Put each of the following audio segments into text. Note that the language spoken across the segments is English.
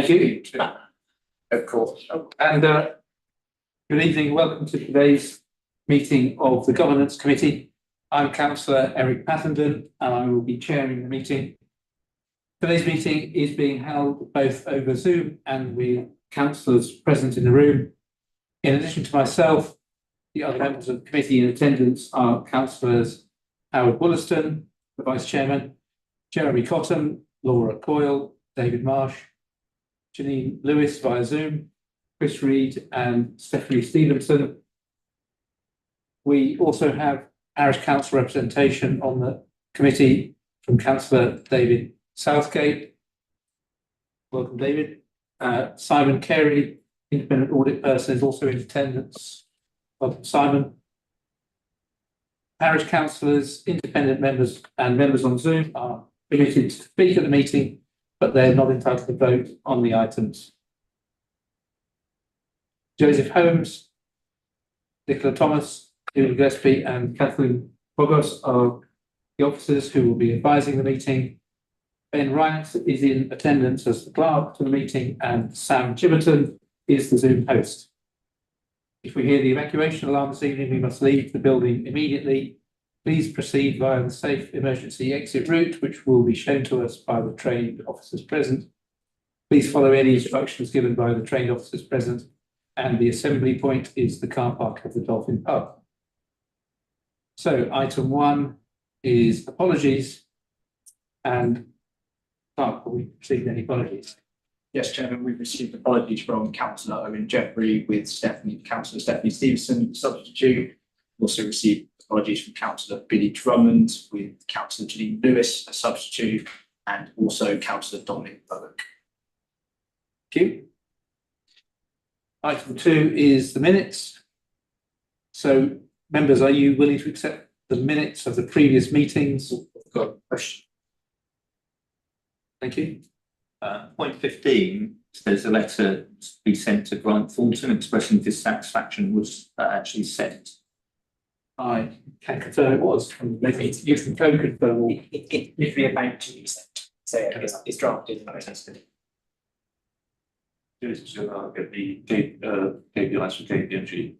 Thank you. Of course. And good evening. Welcome to today's meeting of the Governance Committee. I'm Councillor Eric Pattenden and I will be chairing the meeting. Today's meeting is being held both over Zoom and with councillors present in the room. In addition to myself, the other members of the committee in attendance are Councillors Howard Wollaston, the Vice Chairman, Jeremy Cottam, Laura Coyle, David Marsh, Janine Lewis via Zoom, Chris Reed and Stephanie Stevenson. We also have Parish Council representation on the committee from Councillor David Southgate. Welcome, David. Simon Carey, Independent Audit Person, is also in attendance. Welcome, Simon. Parish councillors, independent members and members on Zoom are permitted to speak at the meeting, but they're not entitled to vote on the items. Joseph Holmes, Nicola Thomas, Julie Gillespie and Kathleen Bogos are the officers who will be advising the meeting. Ben Ryan is in attendance as the clerk to the meeting and Sam Chibberton is the Zoom host. If we hear the evacuation alarm this evening, we must leave the building immediately. Please proceed via the safe emergency exit route, which will be shown to us by the trained officers present. Please follow any instructions given by the trained officers present, and the assembly point is the car park of the Dolphin Pub. So, item 1 is apologies, and Clark, have we received any apologies? Yes, Chairman, we've received apologies from Councillor Owen Jeffrey with Councillor Stephanie Stevenson, substitute. Also received apologies from Councillor Billy Drummond with Councillor Janine Lewis, a substitute, and also Councillor Dominic Bullock. Thank you. Item 2 is the minutes. So, members, are you willing to accept the minutes of the previous meetings? I've got a question. Thank you. Point 15 says a letter to be sent to Grant Thornton expressing dissatisfaction was actually sent. I can confirm it was. You can confirm. It would be about to be sent. So it's drafted. Get the KPIs for KPMG.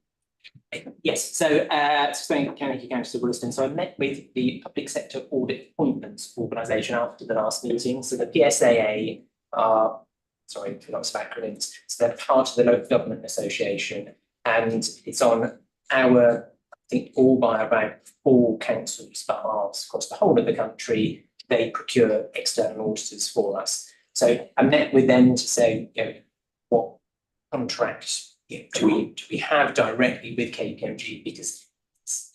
Yes, so to explain Councillor Williston, so I met with the Public Sector Audit Appointments Organisation after the last meeting. So the PSAA are, sorry, lots of acronyms, so they're part of the Local Government Association, and it's on our, I think, all by about 4 councils' behalves across the whole of the country. They procure external auditors for us. So I met with them to say, you know, what contracts do we have directly with KPMG, because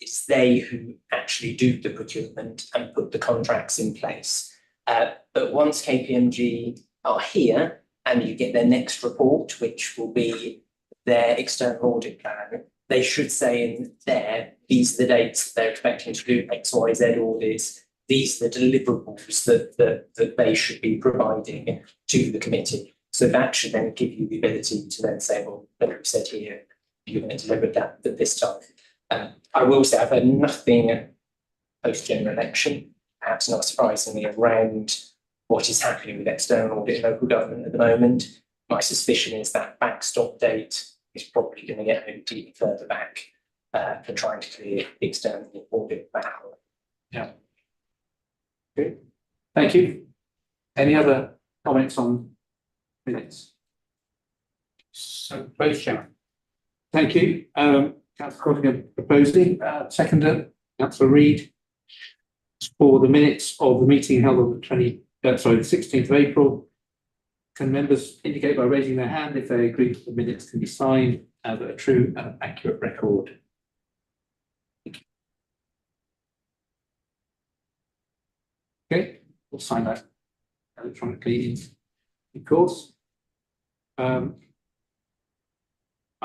it's they who actually do the procurement and put the contracts in place. But once KPMG are here and you get their next report, which will be their external audit plan, they should say in there, these are the dates they're expecting to do X, Y, Z audits. These are the deliverables that they should be providing to the committee. So that should then give you the ability to then say, well, like we said here, you're going to deliver that at this time. I will say I've heard nothing post-general election, perhaps not surprisingly, around what is happening with external audit in local government at the moment. My suspicion is that backstop date is probably going to get moved even further back for trying to clear the external audit back. Yeah. Good. Thank you. Any other comments on minutes? So, both Sharon. Thank you. Councillor Cottingham proposing, seconder, Councillor Reed, for the minutes of the meeting held on the 16th of April. Can members indicate by raising their hand if they agree that the minutes can be signed as a true and accurate record? Okay, we'll sign that electronically in course. I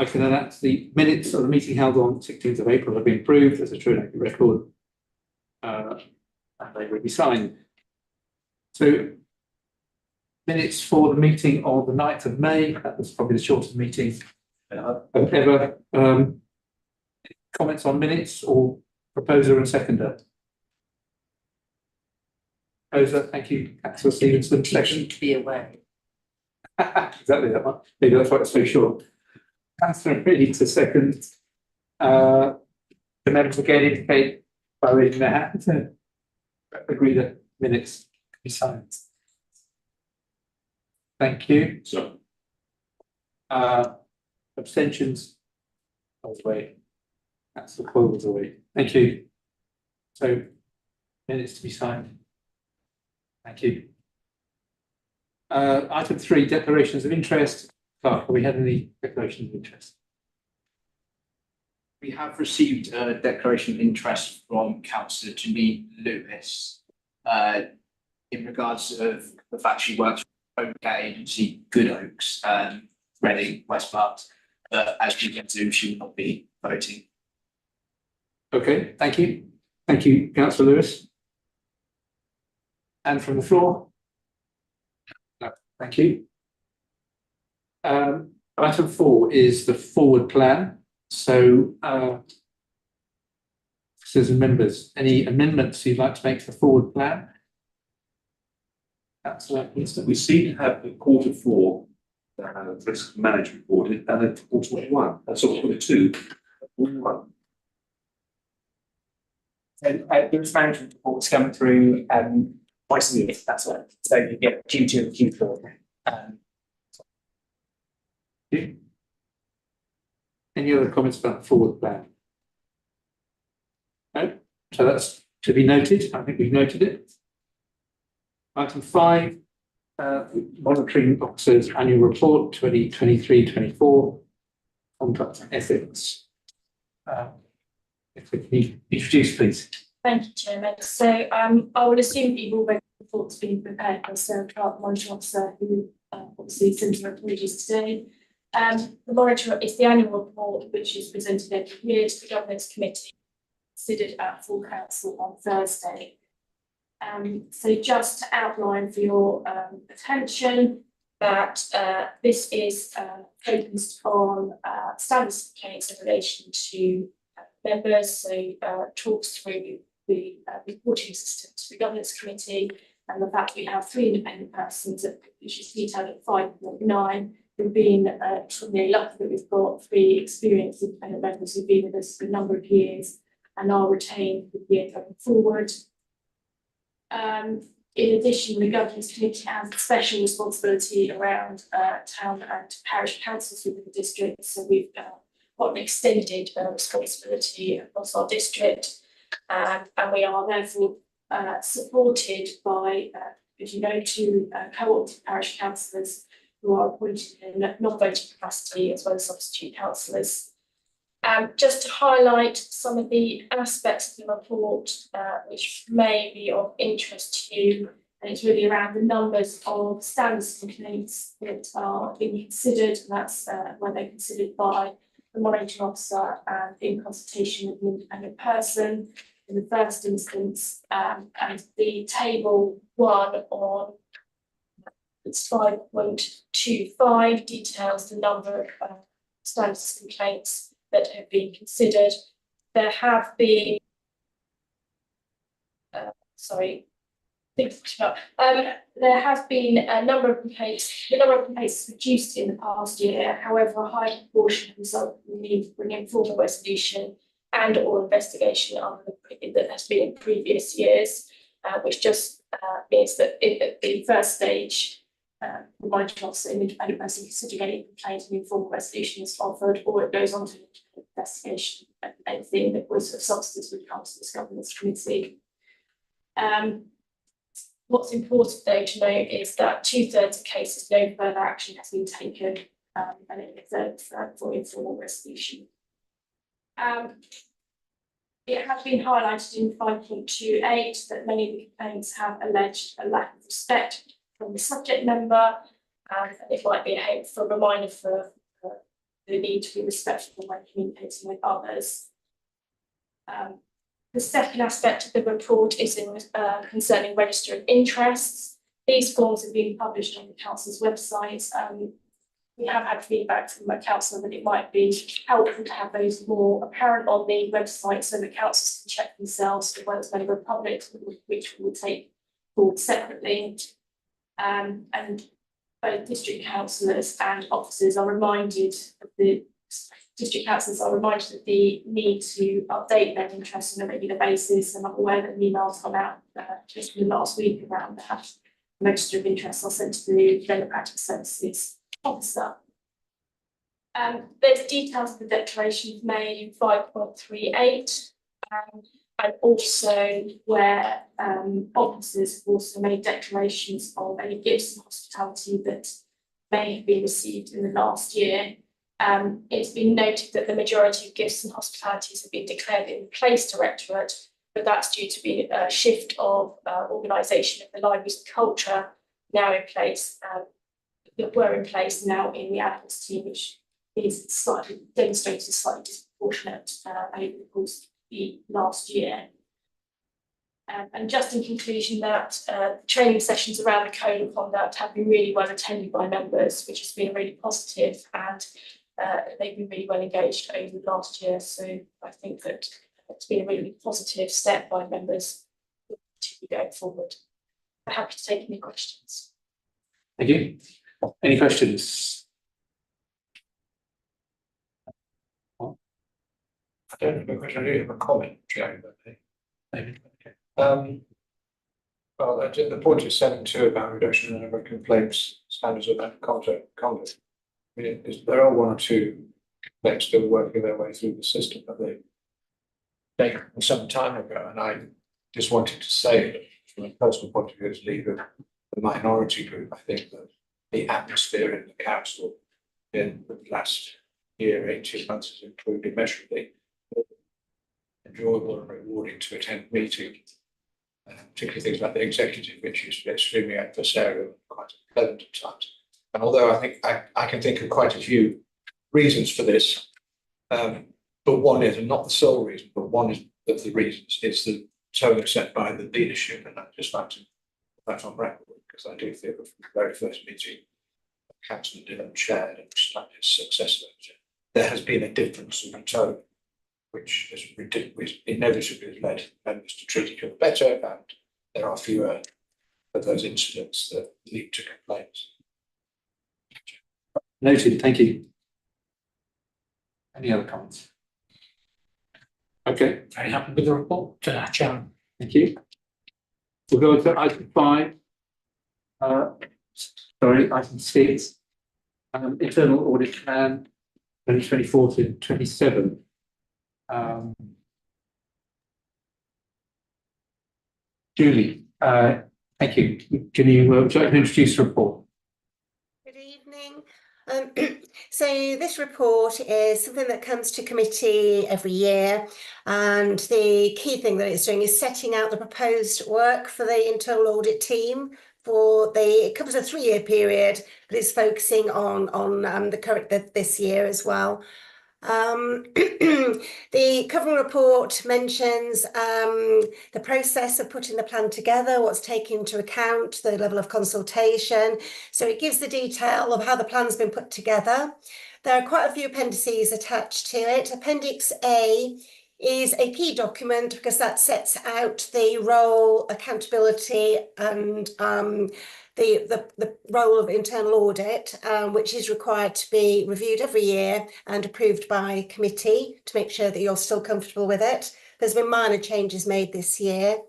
can announce the minutes of the meeting held on 16th of April have been approved as a true and accurate record, and they will be signed. So, minutes for the meeting of the 9th of May, that was probably the shortest meeting ever. Comments on minutes or proposer and seconder? Proposer, thank you. Councillor Stevenson, second. To be aware. Exactly that one. Maybe that's why it's so short. Councillor Reid to second. The members again indicate by raising their hand to agree that minutes can be signed. Thank you. So, Abstentions? I was away. Councillor Coyle was away. Thank you. So minutes to be signed. Thank you. Item 3, declarations of interest. Clark, have we had any declarations of interest? We have received a declaration of interest from Councillor Janine Lewis in regards of the fact she works for home care agency Good Oaks, Reading, West Bucks, but as we get to, she will not be voting. Okay, thank you. Thank you, Councillor Lewis. And from the floor? No, thank you. Item 4 is the forward plan. So, citizen members, any amendments you'd like to make to the forward plan? Councillor Winston. we seem to have the Q4 risk management audit and a Q1. That's all Q2. One. So the risk management report's coming through twice a year, that's what. So you get Q2 and Q4. Any other comments about the forward plan? No? So that's to be noted. I think we've noted it. Item 5, monitoring officers annual report 2023-24, conduct and ethics. If we can introduce, please. Thank you, Chairman. So I would assume that you've already reports being prepared by Sarah Clark, Monitoring Officer, who obviously sends her apologies today. The monitor is the annual report which is presented every year to the Governance Committee, considered at full council on Thursday. So just to outline for your attention that this is focused on standards complaints in relation to members, so talks through the reporting system to the Governance Committee and the fact that we have 3 independent persons, which is detailed at 5.9. We've been extremely lucky that we've got 3 experienced independent members who've been with us for a number of years and are retained for the year going forward. In addition, the Governance Committee has a special responsibility around town and parish councils within the district. So we've got an extended responsibility across our district, and we are therefore supported by, as you know, 2 co-opted parish councillors who are appointed in non-voting capacity as well as substitute councillors. Just to highlight some of the aspects of the report which may be of interest to you, and it's really around the numbers of standards complaints that are being considered, and that's when they're considered by the monitoring officer and in consultation with an independent person in the first instance, and the table 1 on it's 5.25 details the number of standards complaints that have been considered. There have been, there has been a number of complaints. The number of complaints has reduced in the past year. However, a high proportion have resulted in the need to bring in formal resolution and or investigation that has been in previous years, which just means that at the first stage, the monitoring officer and independent person considering any complaint and informal resolution is offered, or it goes on to an investigation and anything that was of substance would come to this Governance Committee. What's important though to note is that 2/3 of cases no further action has been taken, and it is for informal resolution. It has been highlighted in 5.28 that many of the complaints have alleged a lack of respect from the subject member, and it might be a helpful reminder for the need to be respectful when communicating with others. The second aspect of the report is concerning register of interests. These forms have been published on the council's website. We have had feedback from the council that it might be helpful to have those more apparent on the website so that councils can check themselves as well as member of public, which we will take forward separately. And both district councillors and officers are reminded of the district councillors are reminded of the need to update their interests on a regular basis, and I'm aware that an email's gone out just in the last week around that. Register of interest are sent to the Development Practice Services officer. There's details of the declaration made in 5.38, and also where officers have also made declarations of any gifts and hospitality that may have been received in the last year. It's been noted that the majority of gifts and hospitalities have been declared in the Place Directorate, but that's due to be a shift of organisation of the libraries and culture now in place, that were in place now in the adults team, which is slightly demonstrated slightly disproportionate over the course of the last year. And just in conclusion, that training sessions around the code of conduct have been really well attended by members, which has been really positive, and they've been really well engaged over the last year. So I think that it's been a really positive step by members to be going forward. I'm happy to take any questions. Thank you. Any questions? I don't have a question, I do have a comment, Chair. David? Okay. Well, the point is 7.2 about reduction in the number of complaints, standards of that conduct. I mean, there are one or two complaints still working their way through the system, but they taken some time ago, and I just wanted to say that from a personal point of view as leader of the minority group, I think that the atmosphere in the council in the last year, 18 months has improved immeasurably. Enjoyable and rewarding to attend meetings, particularly things like the executive, which used to be extremely adversarial and quite unpleasant at times. And although I think I can think of quite a few reasons for this, but one is, and not the sole reason, but one is of the reasons, is the tone set by the leadership, and I'd just like to put that on record, because I do feel that from the very first meeting Councillor Dillon chaired and his successor, there has been a difference in the tone, which inevitably has led members to treat each other better, and there are fewer of those incidents that lead to complaints. Noted, thank you. Any other comments? Okay, very happy with the report, Chairman. Thank you. We'll go to item 5. Item 6. Internal audit plan 2024 to 27. Julie, thank you. Can you would you like to introduce the report? Good evening. So this report is something that comes to committee every year, and the key thing that it's doing is setting out the proposed work for the internal audit team for it covers a 3-year period, but it's focusing on the current this year as well. The covering report mentions the process of putting the plan together, what's taken into account, the level of consultation. So it gives the detail of how the plan's been put together. There are quite a few appendices attached to it. Appendix A is a key document because that sets out the role, accountability, and the role of internal audit, which is required to be reviewed every year and approved by committee to make sure that you're still comfortable with it. There's been minor changes made this year.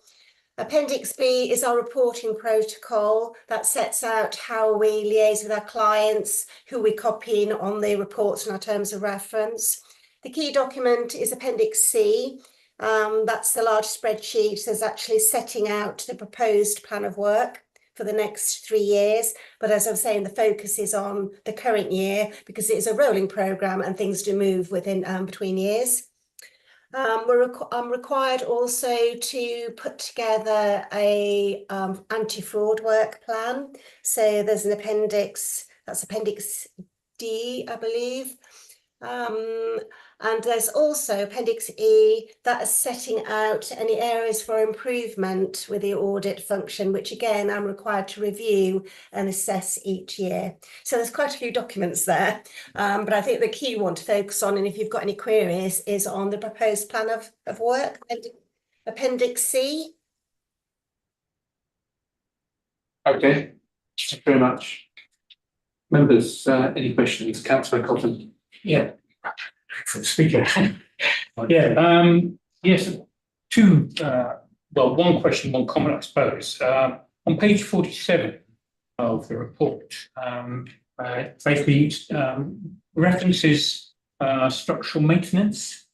Appendix B is our reporting protocol that sets out how we liaise with our clients, who we copy in on the reports and our terms of reference. The key document is Appendix C. That's the large spreadsheet that's actually setting out the proposed plan of work for the next 3 years. But as I was saying, the focus is on the current year because it is a rolling programme and things do move within between years. I'm required also to put together a anti-fraud work plan. So there's an appendix, that's Appendix D, I believe. And there's also Appendix E that is setting out any areas for improvement with the audit function, which again, I'm required to review and assess each year. So there's quite a few documents there, but I think the key one to focus on, and if you've got any queries, is on the proposed plan of work, Appendix C. Okay, thank you very much. Members, any questions? Councillor Cotton. Yeah, for the speaker. Yes, two, well, one question, one comment, I suppose. On page 47 of the report, basically references structural maintenance,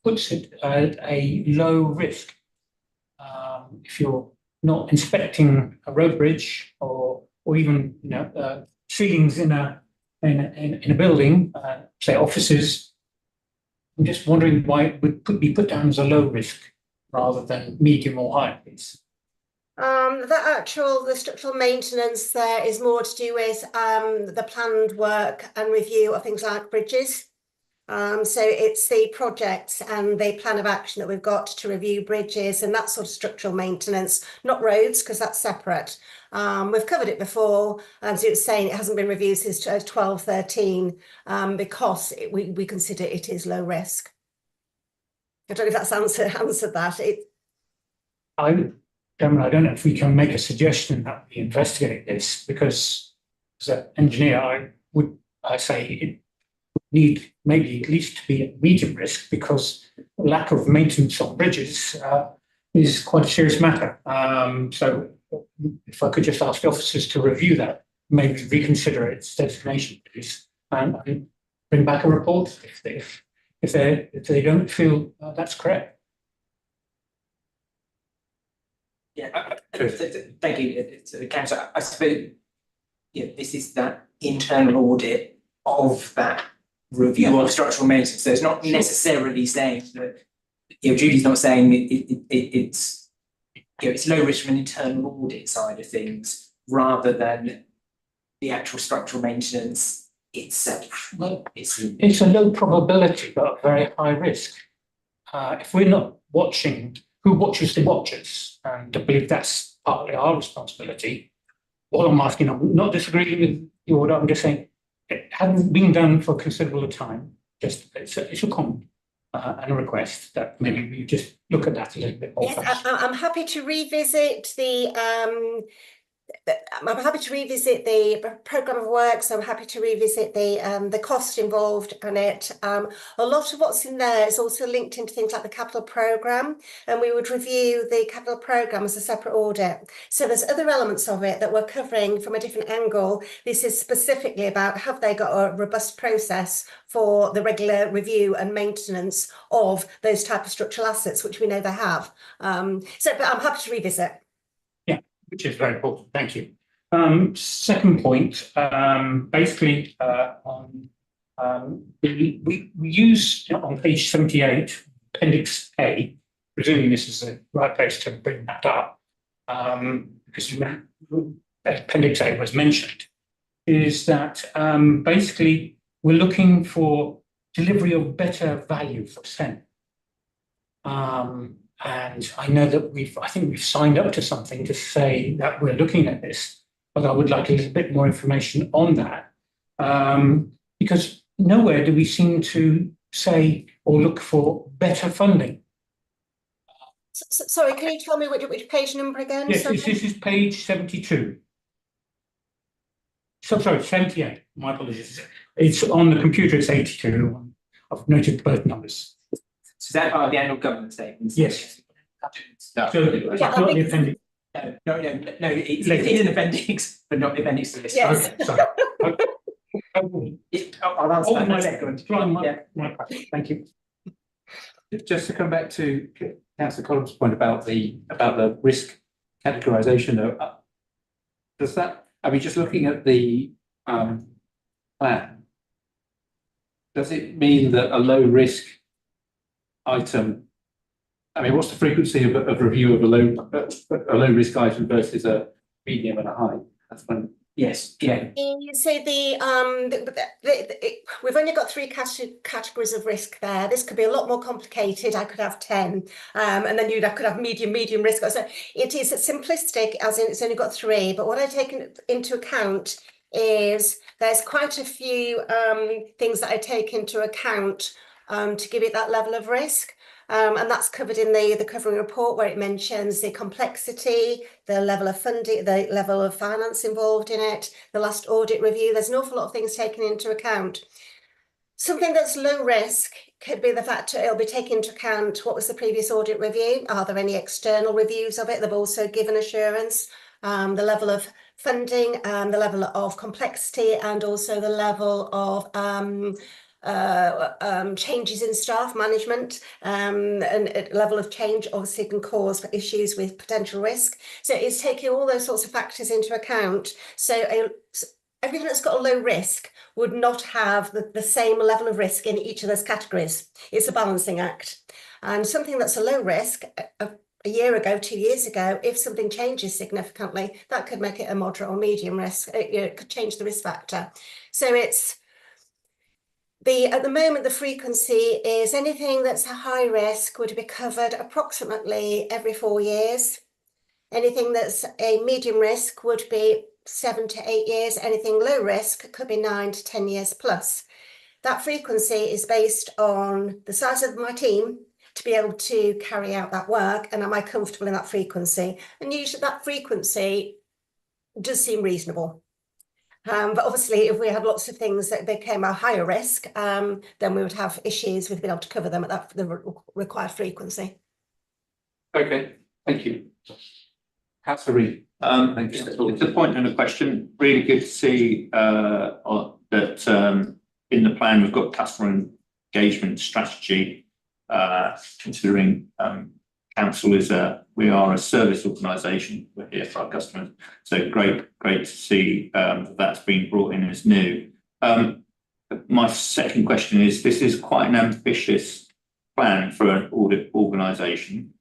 puts it at a low risk. If you're not inspecting a road bridge or even ceilings in a building, say offices, I'm just wondering why it would be put down as a low risk rather than medium or high, please. The structural maintenance there is more to do with the planned work and review of things like bridges. So it's the projects and the plan of action that we've got to review bridges and that sort of structural maintenance, not roads, because that's separate. We've covered it before, so it's saying it hasn't been reviewed since 12-13 because we consider it is low risk. I don't know if that's answered that. I don't know if we can make a suggestion that we investigate this, because as an engineer, I say it would need maybe at least to be at medium risk, because lack of maintenance on bridges is quite a serious matter. So if I could just ask the officers to review that, maybe reconsider its designation, please, and bring back a report if they don't feel that's correct. Yeah, thank you, Councillor. I suppose this is that internal audit of that review of structural maintenance. So it's not necessarily saying that Judy's not saying it's low risk from an internal audit side of things rather than the actual structural maintenance itself. Well, it's a low probability but a very high risk. If we're not watching, who watches the watchers? And I believe that's partly our responsibility. All I'm asking, I'm not disagreeing with the order, I'm just saying it hadn't been done for a considerable time. Just it's a comment and a request that maybe we just look at that a little bit more. Yes, I'm happy to revisit the programme of works. I'm happy to revisit the cost involved in it. A lot of what's in there is also linked into things like the capital programme, and we would review the capital programme as a separate audit. So there's other elements of it that we're covering from a different angle. This is specifically about, have they got a robust process for the regular review and maintenance of those type of structural assets, which we know they have. But I'm happy to revisit. Which is very important. Thank you. Second point, basically we use on page 78, Appendix A, presuming this is the right place to bring that up, because Appendix A was mentioned, is that basically we're looking for delivery of better value for spend. And I know that I think we've signed up to something to say that we're looking at this, but I would like a little bit more information on that, because nowhere do we seem to say or look for better funding. Sorry, can you tell me which page number again? Yes, this is page 72. So sorry, 78. My apologies. It's on the computer. It's 82. I've noted both numbers. So is that part of the annual government statements? Yes. No. So it's not the appendix. No, it's an appendix, but not the appendix to this. Yes. Okay, sorry. I'll answer that my second. Thank you. Just to come back to Councillor Collins' point about the risk categorisation, though, does that? I mean, just looking at the plan, does it mean that a low risk item? I mean, what's the frequency of review of a low risk item versus a medium and a high? That's when. Yes. Yeah. You say we've only got 3 categories of risk there. This could be a lot more complicated. I could have 10, and then I could have medium risk. So it is simplistic, as in it's only got 3. But what I take into account is there's quite a few things that I take into account to give it that level of risk. And that's covered in the covering report, where it mentions the complexity, the level of funding, the level of finance involved in it, the last audit review. There's an awful lot of things taken into account. Something that's low risk could be the fact it'll be taken into account what was the previous audit review. Are there any external reviews of it? They've also given assurance, the level of funding, the level of complexity, and also the level of changes in staff management, and a level of change obviously can cause issues with potential risk. So it's taking all those sorts of factors into account. So everything that's got a low risk would not have the same level of risk in each of those categories. It's a balancing act. And something that's a low risk, a year ago, 2 years ago, if something changes significantly, that could make it a moderate or medium risk. It could change the risk factor. So it's at the moment, the frequency is anything that's a high risk would be covered approximately every 4 years. Anything that's a medium risk would be 7 to 8 years. Anything low risk could be 9 to 10 years plus. That frequency is based on the size of my team to be able to carry out that work, and am I comfortable in that frequency? And usually that frequency does seem reasonable. But obviously, if we had lots of things that became a higher risk, then we would have issues with being able to cover them at the required frequency. Okay, thank you. Councillor Reid. Just a point and a question. Really good to see that in the plan we've got customer engagement strategy, considering council we are a service organisation. We're here for our customers. So great to see that's been brought in as new. My second question is: this is quite an ambitious plan for an audit organisation,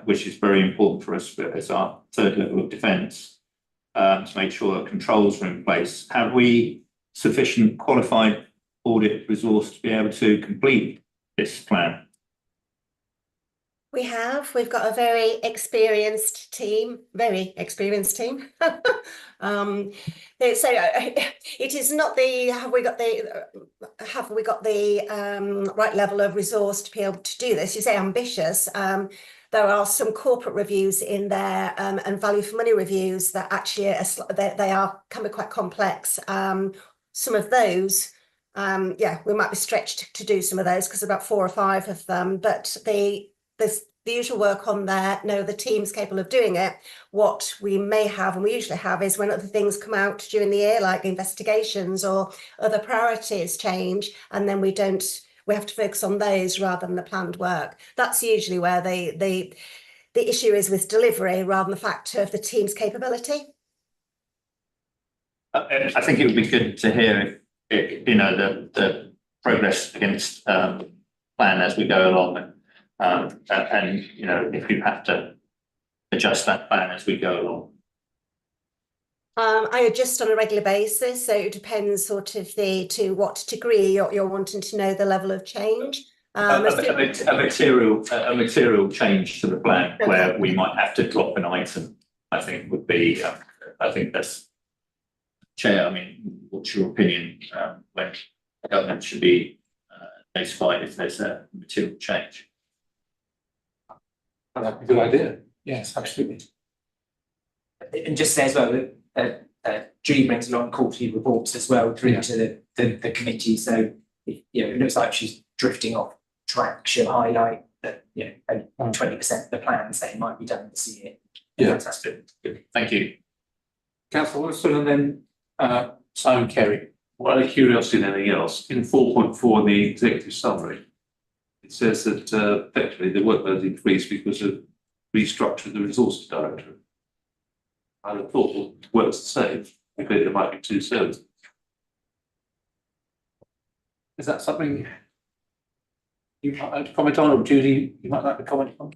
which is very important for us as our third level of defence, to make sure that controls are in place. Have we sufficient qualified audit resource to be able to complete this plan? We've got a very experienced team. So it is not have we got the right level of resource to be able to do this? You say ambitious. There are some corporate reviews in there, and value for money reviews that actually can be quite complex. Some of those, we might be stretched to do some of those because about 4 or 5 of them, but there's the usual work on there. No, the team's capable of doing it. What we may have, and we usually have, is when other things come out during the year, like investigations or other priorities change, and then we have to focus on those rather than the planned work. That's usually where the issue is with delivery rather than the fact of the team's capability. I think it would be good to hear the progress against plan as we go along. And if you have to adjust that plan as we go along. I adjust on a regular basis, so it depends sort of to what degree you're wanting to know the level of change. A material change to the plan where we might have to drop an item, I think would be. I think that's, Chair. I mean, what's your opinion when the government should be notified if there's a material change? That's a good idea. Yes, absolutely. And just say as well that Julie brings along quarterly reports as well through to the committee. So if it looks like she's drifting off track, she'll highlight that 20% of the plans they might be done this year. Yeah, fantastic. Good. Thank you. Councillor Wilson, and then Simon Kerry. Well, out of curiosity and anything else, in 4.4 in the executive summary, it says that effectively the workload increased because of restructuring the resources directorate. I would have thought it works the same, because there might be 2 services. Is that something you might like to comment on, or Judy, you might like to comment on?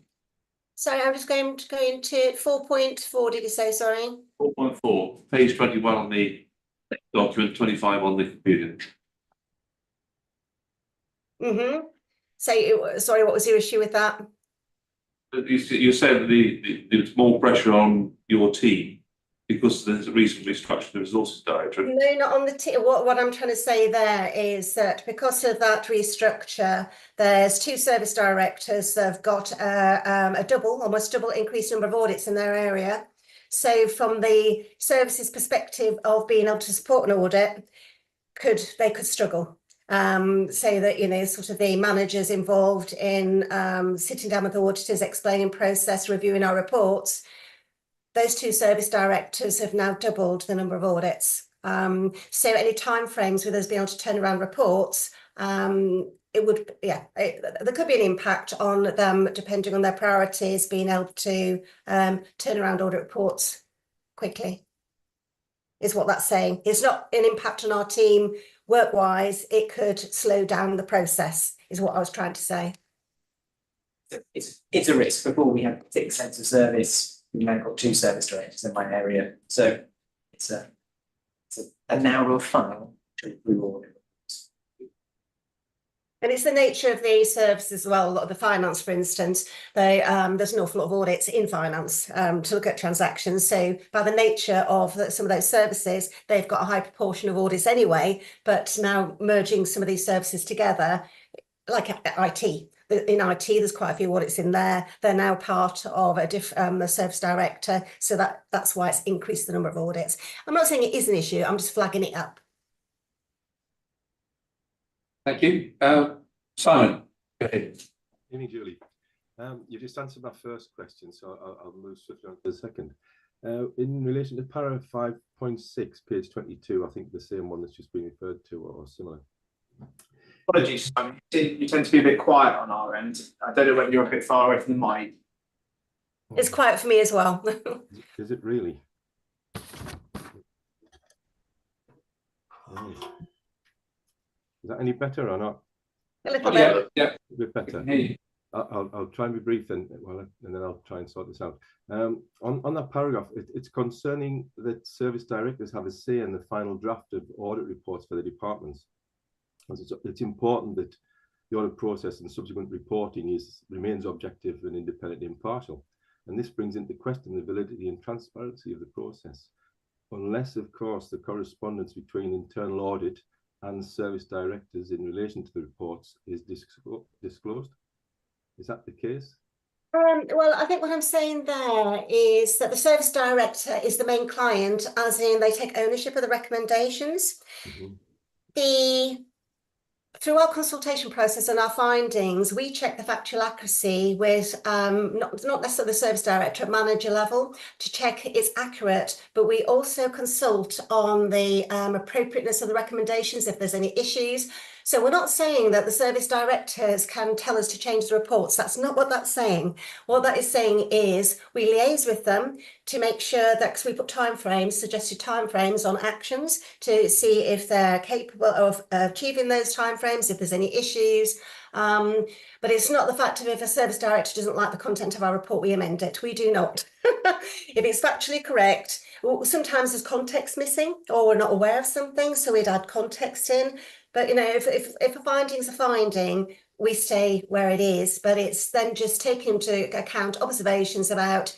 Sorry, I'm just going to go into 4.4, did you say, sorry? 4.4, page 21 on the document, 25 on the computer. Mm-hmm. So, sorry, what was your issue with that? You said there's more pressure on your team because there's a reason to restructure the resources directorate. No, not on the what I'm trying to say there is that because of that restructure, there's two service directors that have got a almost double increased number of audits in their area. So from the services perspective of being able to support an audit, they could struggle. So that, you know, sort of the managers involved in sitting down with the auditors, explaining process, reviewing our reports. Those two service directors have now doubled the number of audits. So any timeframes with us being able to turn around reports, it would, there could be an impact on them depending on their priorities, being able to turn around audit reports quickly, is what that's saying. It's not an impact on our team work-wise, it could slow down the process, is what I was trying to say. It's a risk. Before we had 6 sets of service, we've now got 2 service directors in my area. So it's a narrower funnel to reward. And it's the nature of the service as well. A lot of the finance, for instance, there's an awful lot of audits in finance to look at transactions. So by the nature of some of those services, they've got a high proportion of audits anyway, but now merging some of these services together, like IT. In IT, there's quite a few audits in there. They're now part of a service director. So that's why it's increased the number of audits. I'm not saying it is an issue, I'm just flagging it up. Thank you. Simon, go ahead. Evening, Julie. You just answered my first question, so I'll move swiftly on to the second. In relation to paragraph 5.6, page 22, I think the same one that's just been referred to or similar. Apologies, Simon. You tend to be a bit quiet on our end. I don't know whether you're a bit far away from the mic. It's quiet for me as well. Is it really? Right. Is that any better or not? A little bit. Yeah, A bit better. hey. I'll try and be brief then, and then I'll try and sort this out. On that paragraph, it's concerning that service directors have a say in the final draft of audit reports for the departments. It's important that the audit process and subsequent reporting remains objective and independent and impartial. And this brings into question the validity and transparency of the process, unless, of course, the correspondence between internal audit and service directors in relation to the reports is disclosed. Is that the case? Well, I think what I'm saying there is that the service director is the main client, as in they take ownership of the recommendations. Mm-hmm. Through our consultation process and our findings, we check the factual accuracy with not necessarily the service director at manager level to check it's accurate, but we also consult on the appropriateness of the recommendations if there's any issues. So we're not saying that the service directors can tell us to change the reports. That's not what that's saying. What that is saying is we liaise with them to make sure that, because we put timeframes, suggested timeframes on actions to see if they're capable of achieving those timeframes, if there's any issues. But it's not the fact of if a service director doesn't like the content of our report, we amend it. We do not. If it's factually correct, sometimes there's context missing or we're not aware of something, so we'd add context in. But, you know, if a finding's a finding, we stay where it is. But it's then just taking into account observations about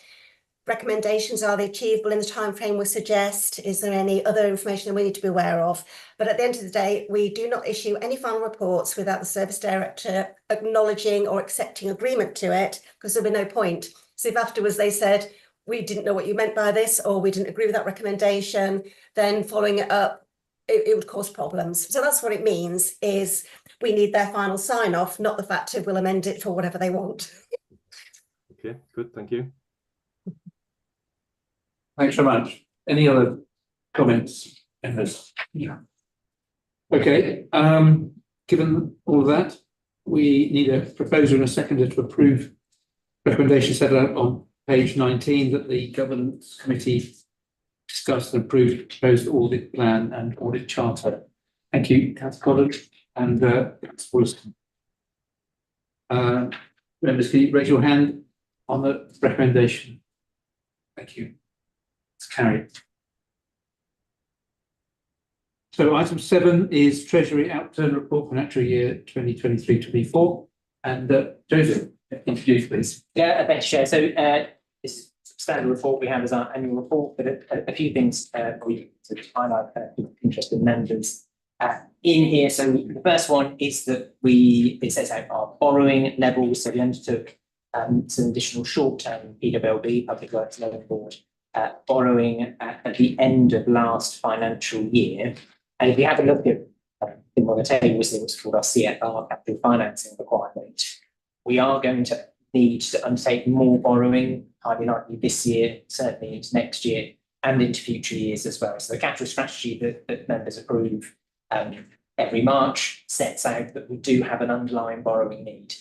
recommendations. Are they achievable in the time frame we suggest? Is there any other information that we need to be aware of? But at the end of the day, we do not issue any final reports without the service director acknowledging or accepting agreement to it, because there'll be no point. So if afterwards they said, we didn't know what you meant by this, or we didn't agree with that recommendation, then following it up, it would cause problems. So that's what it means, is we need their final sign off, not the fact that we'll amend it for whatever they want. Okay, good, thank you. Thanks so much. Any other comments in this? Yeah. Okay, given all of that, we need a proposer and a seconder to approve recommendation set out on page 19 that the governance committee discussed and approved the proposed audit plan and audit charter. Thank you, Councillor Collins and Councillor Wilson. Members, can you raise your hand on the recommendation? Thank you. It's carried. So item 7 is Treasury Outturn Report for Financial Year 2023-24. And Joseph, introduce please. Yeah, Berkshire. So this standard report we have as our annual report, but a few things we to highlight interested members in here. So the first one is that it sets out our borrowing levels. So we undertook some additional short-term PWLB, Public Works Loan Board, borrowing at the end of last financial year. And if we have a look at on the table, we see what's called our CFR, capital financing requirement. We are going to need to undertake more borrowing, highly likely this year, certainly into next year, and into future years as well. So the capital strategy that members approve every March sets out that we do have an underlying borrowing need.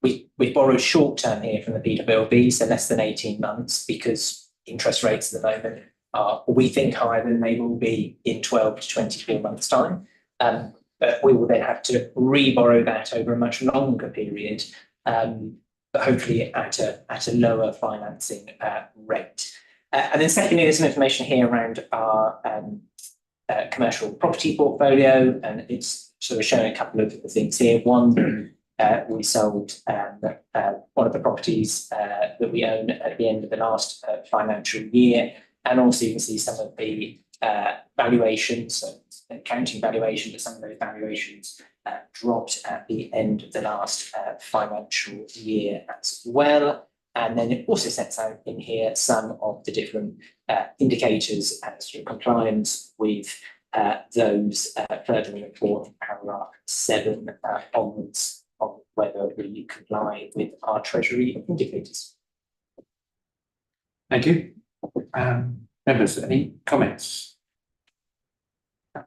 We borrowed short term here from the PWLB, so less than 18 months, because interest rates at the moment are, we think, higher than they will be in 12 to 24 months' time. But we will then have to re-borrow that over a much longer period, but hopefully at a lower financing rate. And then secondly, there's some information here around our commercial property portfolio, and it's sort of showing a couple of things here. One, we sold one of the properties that we own at the end of the last financial year, and also you can see some of the valuations, so accounting valuation, but some of those valuations dropped at the end of the last financial year as well. And then it also sets out in here some of the different indicators as to compliance with those further in report in paragraph 7 onwards on whether we comply with our Treasury indicators. Thank you. Members, any comments?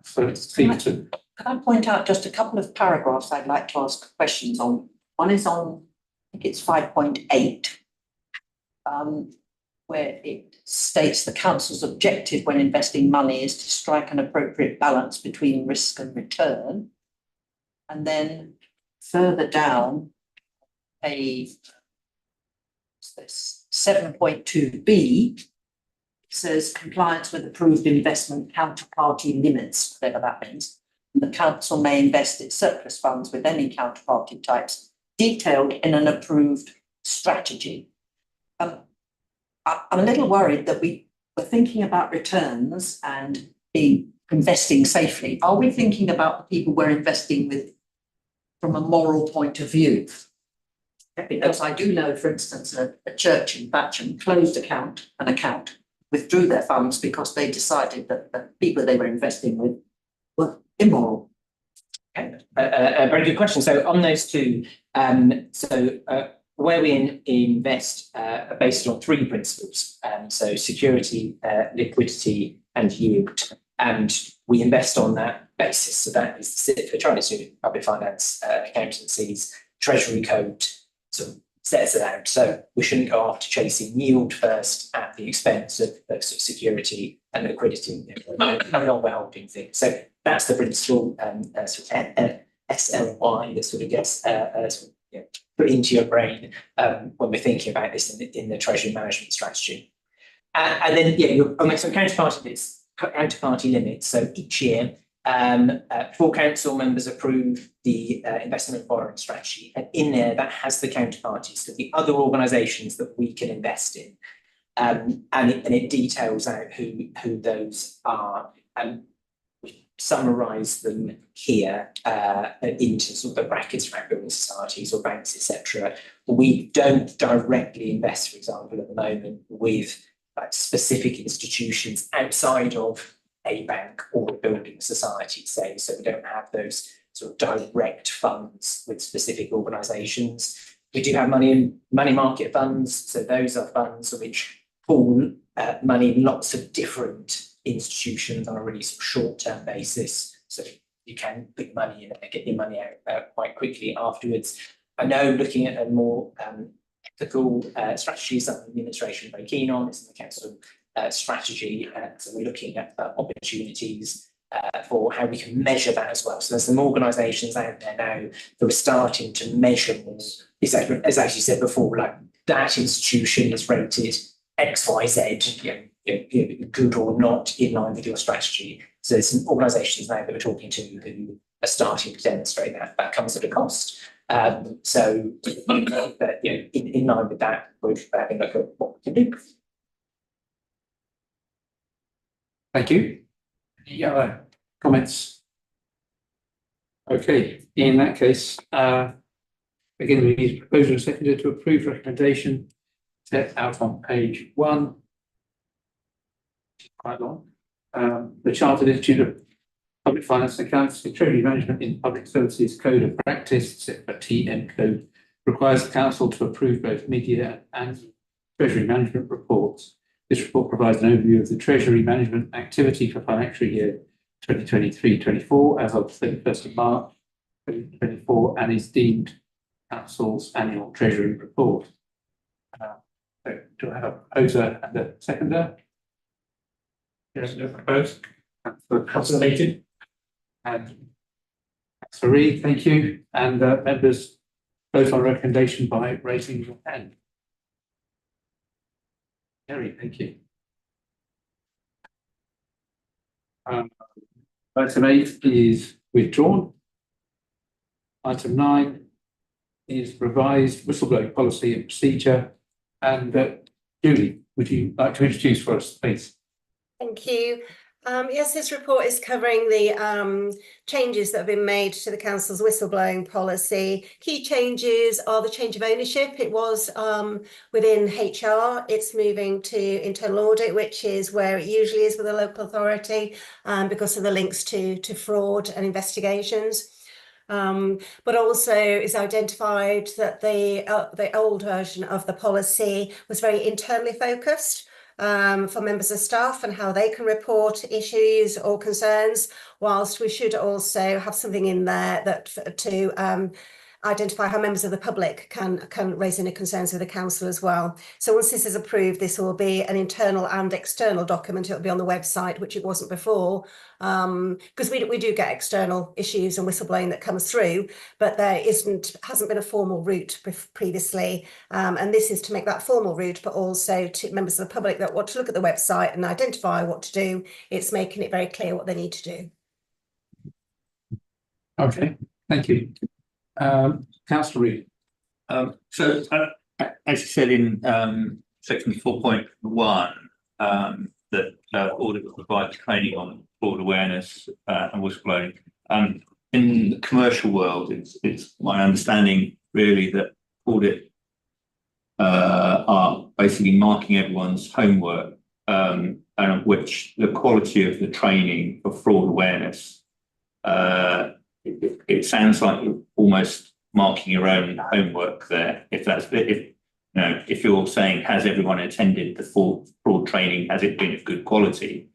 So it's Can I point out just a couple of paragraphs I'd like to ask questions on? One is on, I think it's 5.8, where it states the council's objective when investing money is to strike an appropriate balance between risk and return. And then further down, what's this, 7.2b, says compliance with approved investment counterparty limits, whatever that means. The council may invest its surplus funds with any counterparty types detailed in an approved strategy. I'm a little worried that we're thinking about returns and investing safely. Are we thinking about the people we're investing with from a moral point of view? Because I do know, for instance, a church in Batcham closed an account, withdrew their funds because they decided that the people they were investing with were immoral. Okay. A very good question. So on those two, where we invest are based on 3 principles. So security, liquidity, and yield. And we invest on that basis. So that is the SIP for China Institute of Public Finance Accountancy's Treasury Code sort of sets it out. So we shouldn't go after chasing yield first at the expense of sort of security and liquidity. No longer holding things. So that's the principle, SLY, that sort of gets put into your brain when we're thinking about this in the treasury management strategy. And then, so counterparty limits. So each year, 4 council members approve the investment borrowing strategy, and in there that has the counterparties, so the other organisations that we can invest in, and it details out who those are. We summarise them here into sort of the brackets around building societies or banks, etc. We don't directly invest, for example, at the moment with specific institutions outside of a bank or a building society, say. So we don't have those sort of direct funds with specific organisations. We do have money market funds. So those are funds which pool money in lots of different institutions on a really sort of short-term basis. So you can put money in and get your money out quite quickly afterwards. I know looking at a more ethical strategy, something the administration is very keen on, it's in the council strategy. So we're looking at opportunities for how we can measure that as well. So there's some organisations out there now that are starting to measure more. As actually said before, like that institution is rated XYZ, good or not in line with your strategy. So there's some organisations now that we're talking to who are starting to demonstrate that. That comes at a cost. So, that, you know, in line with that, we're having a look at what we can do. Thank you. Any other comments? Okay, in that case, again, we need a proposal and seconder to approve recommendation set out on page 1. Quite long. The Chartered Institute of Public Finance and Accountancy, Treasury Management in Public Services Code of Practice, TM Code, requires the council to approve both mid-year and Treasury Management reports. This report provides an overview of the Treasury Management activity for financial year 2023-24 as of 31st of March 2024 and is deemed Council's annual Treasury report. So do I have a proposer and a seconder? Yes, no proposed. Councillor Leighton. And Councillor Reid, thank you. And members vote on recommendation by raising your hand. Gary, thank you. Item 8 is withdrawn. Item 9 is revised whistleblowing policy and procedure. And Julie, would you like to introduce for us, please? Thank you. Yes, this report is covering the changes that have been made to the council's whistleblowing policy. Key changes are the change of ownership. It was within HR. It's moving to internal audit, which is where it usually is with a local authority, because of the links to fraud and investigations. But also is identified that the old version of the policy was very internally focused. For members of staff and how they can report issues or concerns, whilst we should also have something in there that to identify how members of the public can raise any concerns with the council as well. So once this is approved, this will be an internal and external document. It'll be on the website, which it wasn't before, because we do get external issues and whistleblowing that comes through, but there hasn't been a formal route previously. And this is to make that formal route, but also to members of the public that want to look at the website and identify what to do. It's making it very clear what they need to do. Okay, thank you. Councillor Reid. So, as you said in section 4.1, that audit will provide training on fraud awareness and whistleblowing. In the commercial world, it's my understanding really that audit are basically marking everyone's homework, and of which the quality of the training for fraud awareness, it sounds like you're almost marking your own homework there. If you're saying, has everyone attended the fraud training? Has it been of good quality?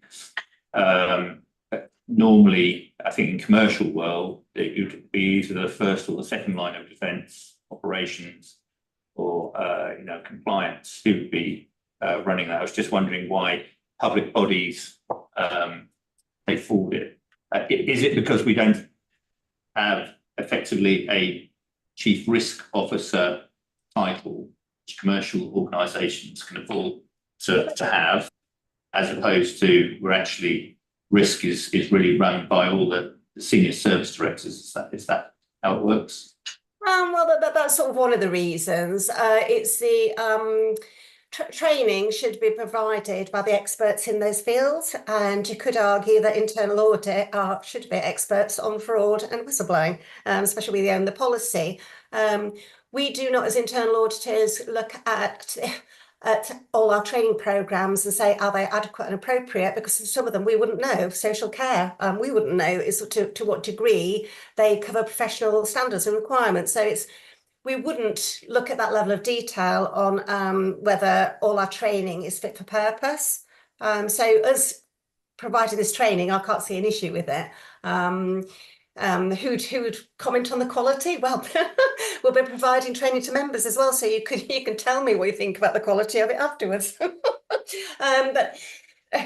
Normally, I think in commercial world, it would be either the first or the second line of defence, operations, or compliance who would be running that. I was just wondering why public bodies take forward it. Is it because we don't have effectively a chief risk officer title, which commercial organisations can afford to have, as opposed to where actually risk is really run by all the senior service directors? Is that how it works? Well, that's sort of one of the reasons. It's the training should be provided by the experts in those fields, and you could argue that internal audit should be experts on fraud and whistleblowing, especially we own the policy. We do not, as internal auditors, look at all our training programmes and say, are they adequate and appropriate? Because some of them we wouldn't know. Social care, we wouldn't know is to what degree they cover professional standards and requirements. So we wouldn't look at that level of detail on whether all our training is fit for purpose. So us providing this training, I can't see an issue with it. Who would comment on the quality? Well, we'll be providing training to members as well, so you can tell me what you think about the quality of it afterwards. But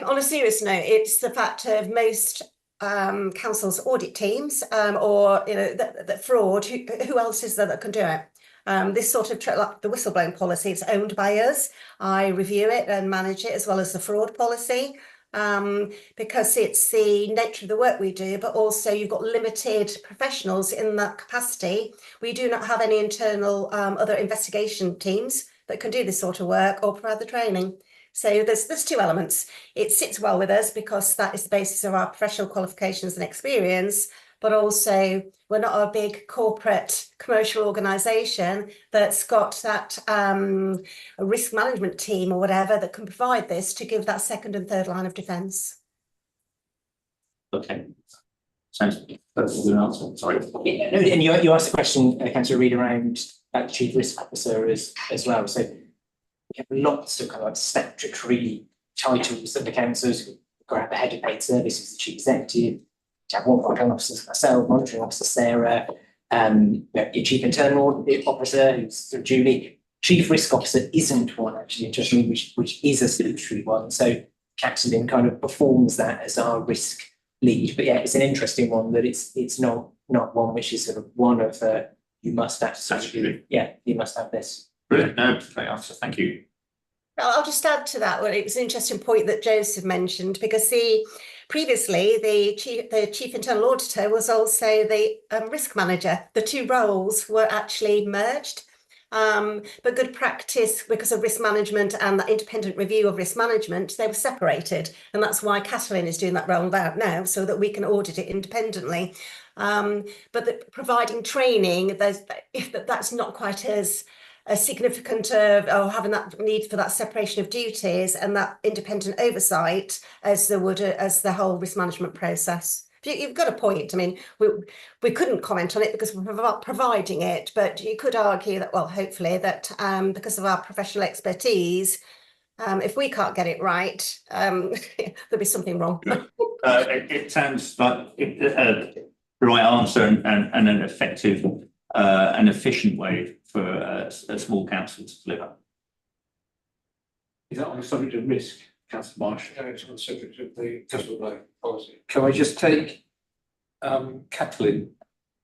on a serious note, it's the fact of most council's audit teams, or the fraud. Who else is there that can do it? This sort of like the whistleblowing policy, it's owned by us. I review it and manage it, as well as the fraud policy. because it's the nature of the work we do, but also you've got limited professionals in that capacity. We do not have any internal other investigation teams that can do this sort of work or provide the training. So there's two elements. It sits well with us because that is the basis of our professional qualifications and experience, but also we're not a big corporate commercial organisation that's got that a risk management team or whatever that can provide this to give that second and third line of defence. Okay. Sounds that's a good answer. Sorry. Yeah, no, and you asked the question, Councillor Reid, around that chief risk officer as well. So we have lots of kind of like statutory titles that the councillors go out the head of paid services, the chief executive. You have one monitoring officer, myself, monitoring officer Sarah, your chief internal audit officer, who's sort of Julie. Chief risk officer isn't one actually, interestingly, which is a statutory one. So Captain kind of performs that as our risk lead. But yeah, it's an interesting one that it's not one which is sort of one of you must have Statutory. Yeah, you must have this. Brilliant. No, great answer. Thank you. I'll just add to that. Well, it was an interesting point that Joseph mentioned because previously the chief internal auditor was also the risk manager. The two roles were actually merged. But good practice, because of risk management and that independent review of risk management, they were separated. And that's why Kathleen is doing that role now, so that we can audit it independently. But providing training, that's not quite as significant or having that need for that separation of duties and that independent oversight as there would as the whole risk management process. You've got a point. I mean, we couldn't comment on it because we're providing it, but you could argue that, well, hopefully that because of our professional expertise, if we can't get it right, there'll be something wrong. It sounds like the right answer and an effective and efficient way for a small council to deliver. Is that on the subject of risk, Councillor Marsh? No, it's on the subject of the whistleblower policy. Can I just take Kathleen?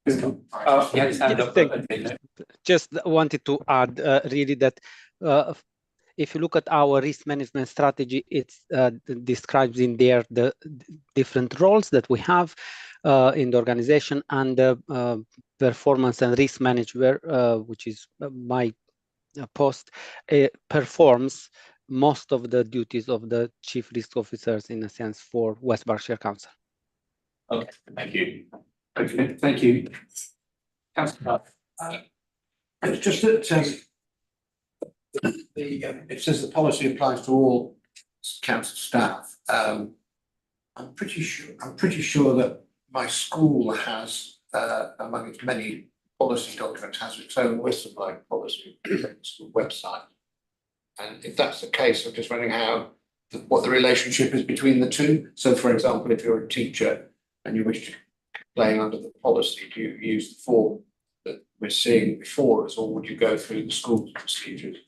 Yeah, his hand up. Okay, no. Just wanted to add really that if you look at our risk management strategy, it's describes in there the different roles that we have in the organization, and the performance and risk manager, which is my post, performs most of the duties of the chief risk officers in a sense for West Berkshire Council. Okay, thank you. Okay, thank you. Councillor It's just that it says the policy applies to all council staff. I'm pretty sure that my school has, among its many policy documents, has its own whistleblowing policy school website. And if that's the case, I'm just wondering what the relationship is between the two. So, for example, if you're a teacher and you wish to complain under the policy, do you use the form that we're seeing before us, or would you go through the school's procedures?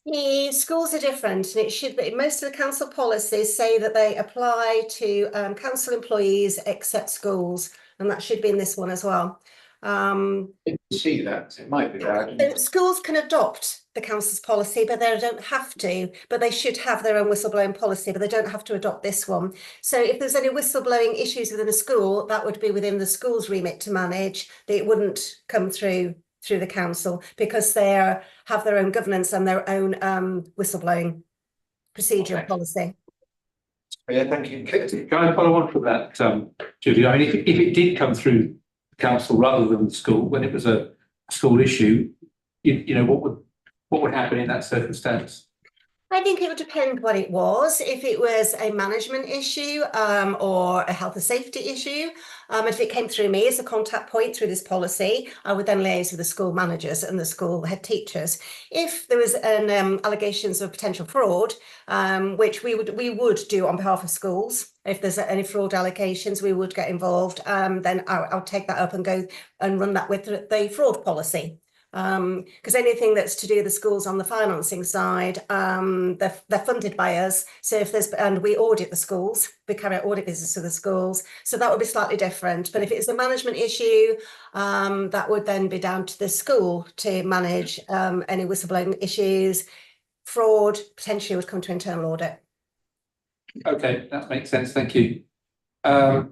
The schools are different, and it should be. Most of the council policies say that they apply to council employees except schools, and that should be in this one as well. Didn't see that. It might be there. Schools can adopt the council's policy, but they don't have to. But they should have their own whistleblowing policy, but they don't have to adopt this one. So if there's any whistleblowing issues within a school, that would be within the school's remit to manage. It wouldn't come through the council because they have their own governance and their own whistleblowing procedure and policy. Yeah, thank you. Can I follow on from that, Julie? I mean, if it did come through the council rather than the school, when it was a school issue, you know, what would happen in that circumstance? I think it would depend what it was. If it was a management issue or a health and safety issue, if it came through me as a contact point through this policy, I would then liaise with the school managers and the school head teachers. If there was allegations of potential fraud, which we would do on behalf of schools, if there's any fraud allegations, we would get involved. Then I'll take that up and go and run that with the fraud policy. Because anything that's to do with the schools on the financing side, they're funded by us. So if and we audit the schools, we carry out audit visits to the schools. So that would be slightly different. But if it's a management issue, that would then be down to the school to manage any whistleblowing issues. Fraud potentially would come to internal audit. Okay, that makes sense, thank you. Simon,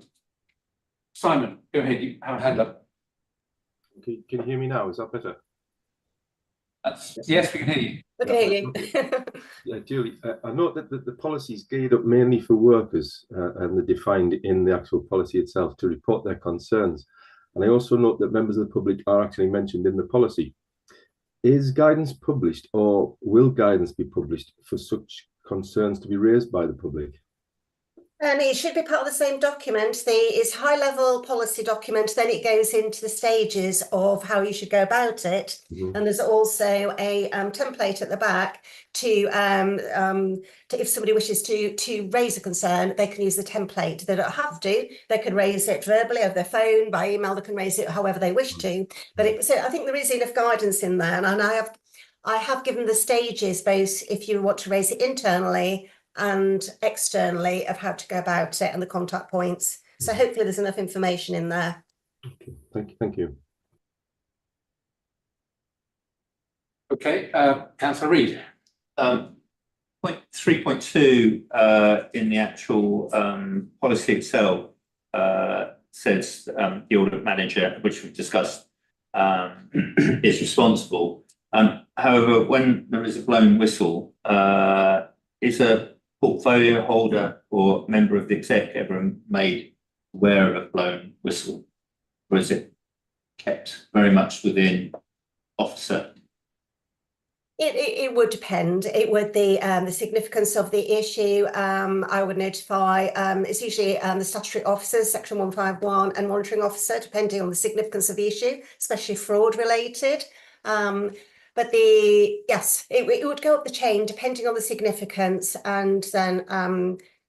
go ahead, you have a hand up. Can you hear me now? Is that better? Yes, we can hear you. Look at you. Yeah, Julie, I note that the policy is geared up mainly for workers and they're defined in the actual policy itself to report their concerns. And I also note that members of the public are actually mentioned in the policy. Is guidance published or will guidance be published for such concerns to be raised by the public? And it should be part of the same document. It's high-level policy document, then it goes into the stages of how you should go about it. And there's also a template at the back to if somebody wishes to raise a concern, they can use the template. They don't have to. They can raise it verbally over their phone, by email. They can raise it however they wish to. But so I think there is enough guidance in there, and I have given the stages both if you want to raise it internally and externally of how to go about it and the contact points. So hopefully there's enough information in there. Okay, thank you. Okay, Councillor Reid. Point 3.2 in the actual policy itself says the audit manager, which we've discussed, is responsible. However, when there is a blown whistle, is a portfolio holder or member of the exec ever made aware of a blown whistle, or is it kept very much within officer? It would depend. It would the significance of the issue. I would notify. It's usually the statutory officers, section 151, and monitoring officer, depending on the significance of the issue, especially fraud related. But yes, it would go up the chain depending on the significance, and then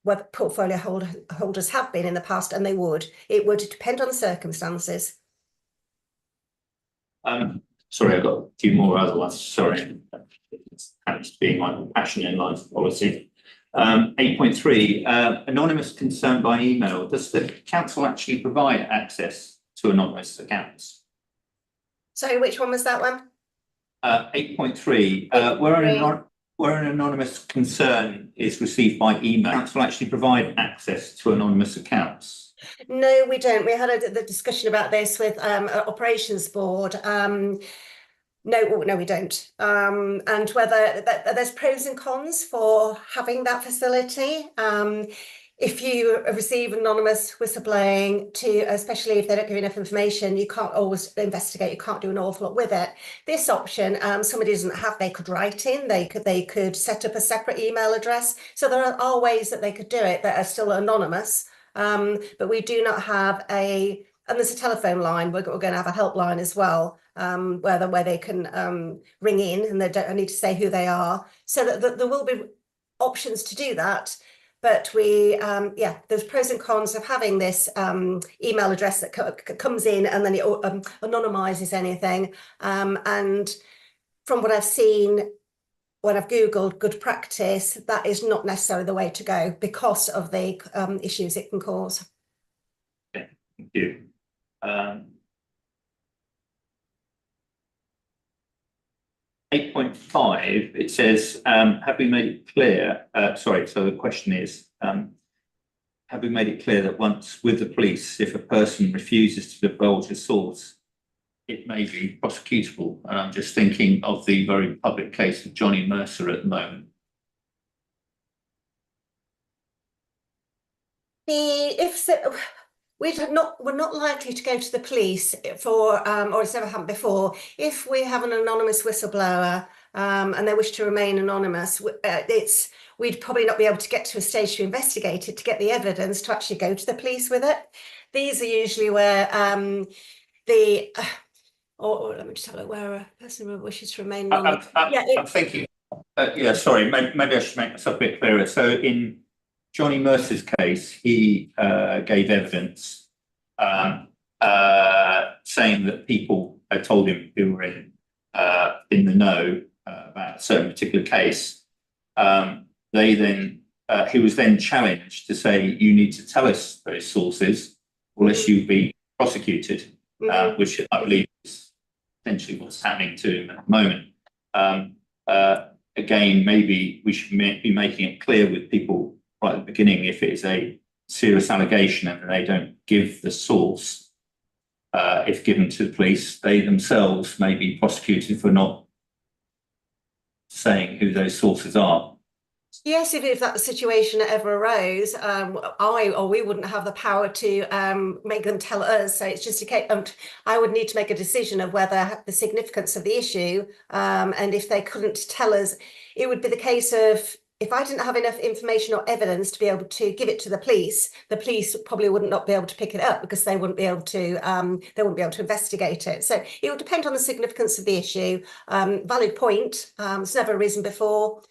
whether portfolio holders have been in the past, and they would. It would depend on the circumstances. Sorry, I've got a few more other ones. Sorry, it's happens to be my passion in life policy. 8.3, anonymous concern by email. Does the council actually provide access to anonymous accounts? Sorry, which one was that one? 8.3, where an anonymous concern is received by email, council actually provide access to anonymous accounts? No, we don't. We had the discussion about this with operations board. No, we don't. And whether there's pros and cons for having that facility. If you receive anonymous whistleblowing, especially if they don't give enough information, you can't always investigate. You can't do an awful lot with it. This option, somebody doesn't have. They could write in. They could set up a separate email address. So there are ways that they could do it that are still anonymous. But we do not have and there's a telephone line. We're going to have a helpline as well, where they can ring in, and they don't need to say who they are. So that there will be options to do that. But there's pros and cons of having this email address that comes in, and then it anonymizes anything. And from what I've seen, when I've Googled good practice, that is not necessarily the way to go because of the issues it can cause. Okay, thank you. 8.5, it says, have we made it clear, sorry, so the question is, have we made it clear that once with the police, if a person refuses to divulge a source, it may be prosecutable? And I'm just thinking of the very public case of Johnny Mercer at the moment. We're not likely to go to the police for, or it's never happened before. If we have an anonymous whistleblower and they wish to remain anonymous, we'd probably not be able to get to a stage to investigate it, to get the evidence to actually go to the police with it. These are usually where or let me just have a look, where a person wishes to remain anonymous. I'm thinking, sorry, maybe I should make myself a bit clearer. So in Johnny Mercer's case, he gave evidence saying that people had told him who were in the know about a certain particular case. He was then challenged to say, you need to tell us those sources, or else you'll be prosecuted, which I believe is essentially what's happening to him at the moment. Again, maybe we should be making it clear with people right at the beginning, if it is a serious allegation and they don't give the source, if given to the police, they themselves may be prosecuted for not saying who those sources are. Yes, if that situation ever arose, we wouldn't have the power to make them tell us. So it's just a case. I would need to make a decision of whether the significance of the issue, and if they couldn't tell us, it would be the case of if I didn't have enough information or evidence to be able to give it to the police probably would not be able to pick it up because they wouldn't be able to investigate it. So it would depend on the significance of the issue. Valid point. It's never arisen before.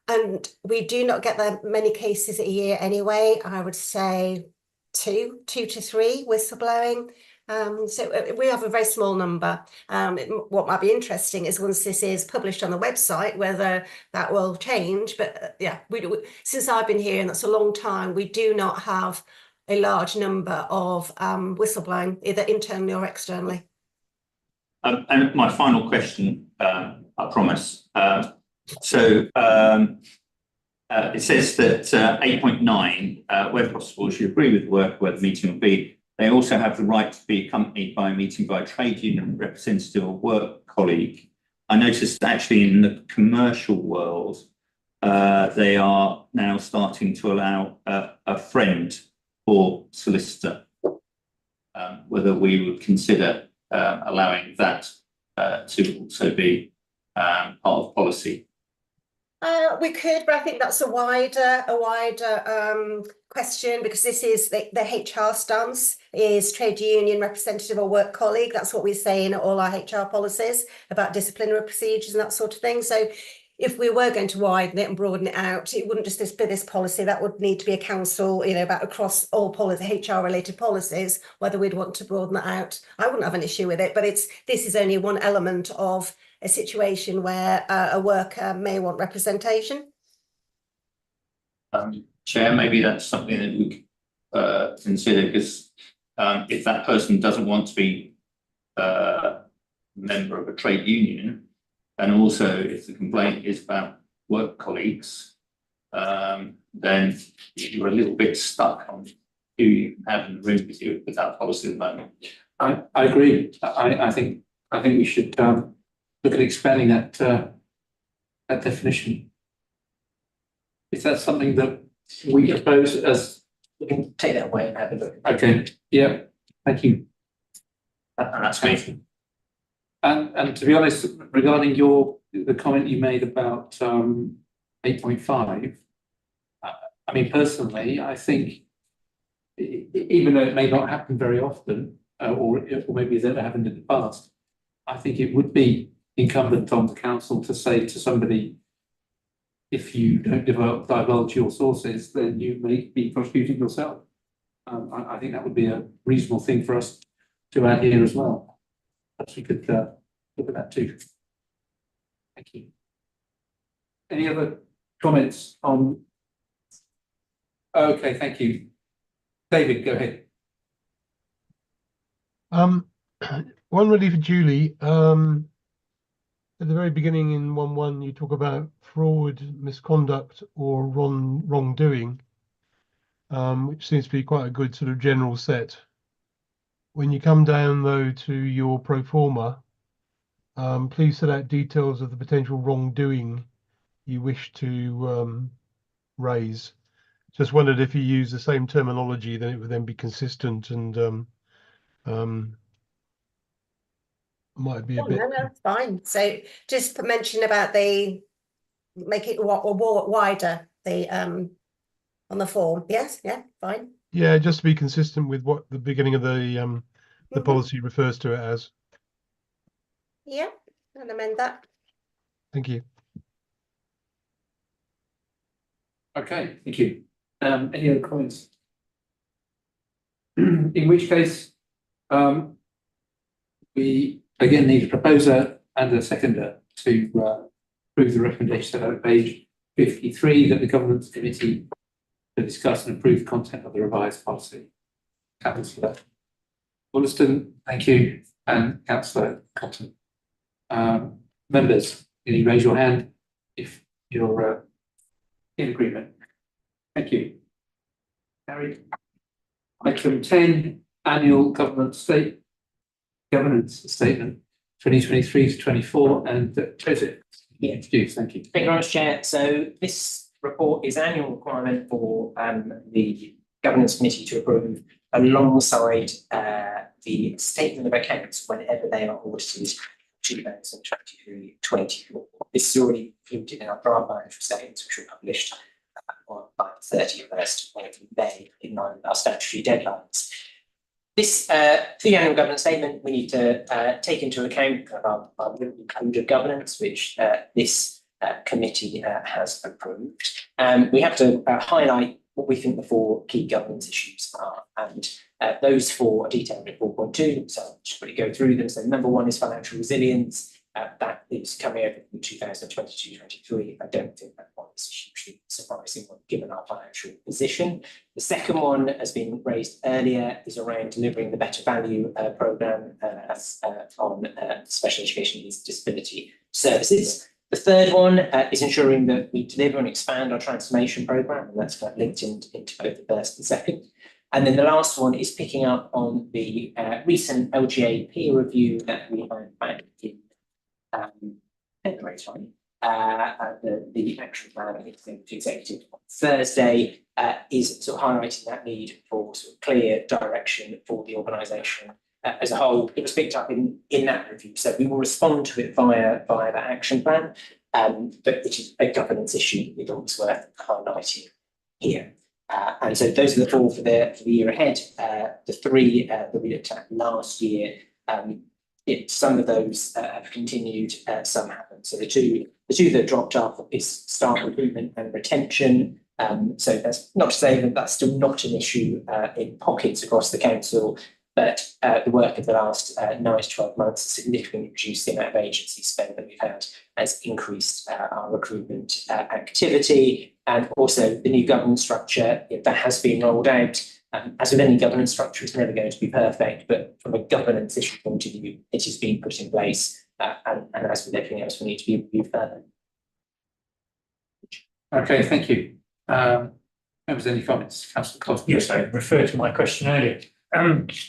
And we do not get that many cases a year anyway. I would say two to three whistleblowing. So we have a very small number. What might be interesting is once this is published on the website, whether that will change. But yeah, since I've been here, and that's a long time, we do not have a large number of whistleblowing, either internally or externally. And my final question, I promise. It says that 8.9, where possible, should agree with the work where the meeting will be. They also have the right to be accompanied by a meeting by a trade union representative or work colleague. I noticed actually in the commercial world, they are now starting to allow a friend or solicitor. Whether we would consider allowing that to also be part of policy. We could, but I think that's a wider question because this is the HR stance is trade union representative or work colleague. That's what we say in all our HR policies about disciplinary procedures and that sort of thing. So if we were going to widen it and broaden it out, it wouldn't just be this policy. That would need to be a council, about across all HR related policies, whether we'd want to broaden that out. I wouldn't have an issue with it, but this is only one element of a situation where a worker may want representation. Chair, maybe that's something that we could consider because if that person doesn't want to be a member of a trade union, and also if the complaint is about work colleagues, then you're a little bit stuck on who you have in the room with you with that policy at the moment. I agree. I think we should look at expanding that definition. Is that something that we propose as? We can take that away and have a look. Okay. Yeah. Thank you. And that's me. And to be honest, regarding the comment you made about 8.5, I mean personally, I think even though it may not happen very often, or maybe it's ever happened in the past, I think it would be incumbent on the council to say to somebody, if you don't divulge your sources, then you may be prosecuting yourself. I think that would be a reasonable thing for us to add here as well. Perhaps we could look at that too. Thank you. Any other comments on? Okay, thank you. David, go ahead. One really for Julie. At the very beginning in 1.1, you talk about fraud, misconduct, or wrongdoing, which seems to be quite a good sort of general set. When you come down though to your pro forma, please set out details of the potential wrongdoing you wish to raise. Just wondered if you use the same terminology, then it would then be consistent and might be a bit. No, that's fine. So just mention about make it wider on the form. Yes, yeah, fine. Yeah, just to be consistent with what the beginning of the policy refers to it as. Yeah, and amend that. Thank you. Okay, thank you. Any other comments? In which case, we again need a proposer and a seconder to approve the recommendation set out at page 53 that the Governance Committee to discuss and approve the content of the revised policy. Councillor Wollaston, thank you, and Councillor Cotton. Members, can you raise your hand if you're in agreement? Thank you. Carried. Item 10, annual governance statement 2023 to 24, and Joseph. Yeah. Introduce. Thank you. Thank you very much, Chair. So this report is annual requirement for the Governance Committee to approve alongside the statement of accounts whenever they are audited 2023-24. This is already included in our draft financial statements, which were published on the 31st of May in line with our statutory deadlines. This for the annual governance statement, we need to take into account our code of governance, which this committee has approved. We have to highlight what we think the 4 key governance issues are, and those 4 are detailed in 4.2, so I'll just quickly go through them. So number 1 is financial resilience. That is coming over from 2022-23. I don't think that one is hugely surprising given our financial position. The second one has been raised earlier, is around delivering the Better Value programme on special education needs disability services. The third one is ensuring that we deliver and expand our transformation programme, and that's kind of linked into both the first and second. And then the last one is picking up on the recent LGA peer review that we had back in February, the action plan, I think it's executive on Thursday, is sort of highlighting that need for sort of clear direction for the organisation as a whole. It was picked up in that review, so we will respond to it via that action plan, but it is a governance issue that it's worth highlighting here. And so those are the 4 for the year ahead. The 3 that we looked at last year, some of those have continued, some haven't. So the two that dropped off is staff recruitment and retention. So that's not to say that that's still not an issue in pockets across the council, but the work of the last 9 to 12 months has significantly reduced the amount of agency spend that we've had, has increased our recruitment activity, and also the new governance structure that has been rolled out. As with any governance structure, it's never going to be perfect, but from a governance issue point of view, it has been put in place, and as with everything else, we need to be reviewed further. Okay, thank you. Members, any comments? Councillor Cosgrove. Yes, I referred to my question earlier.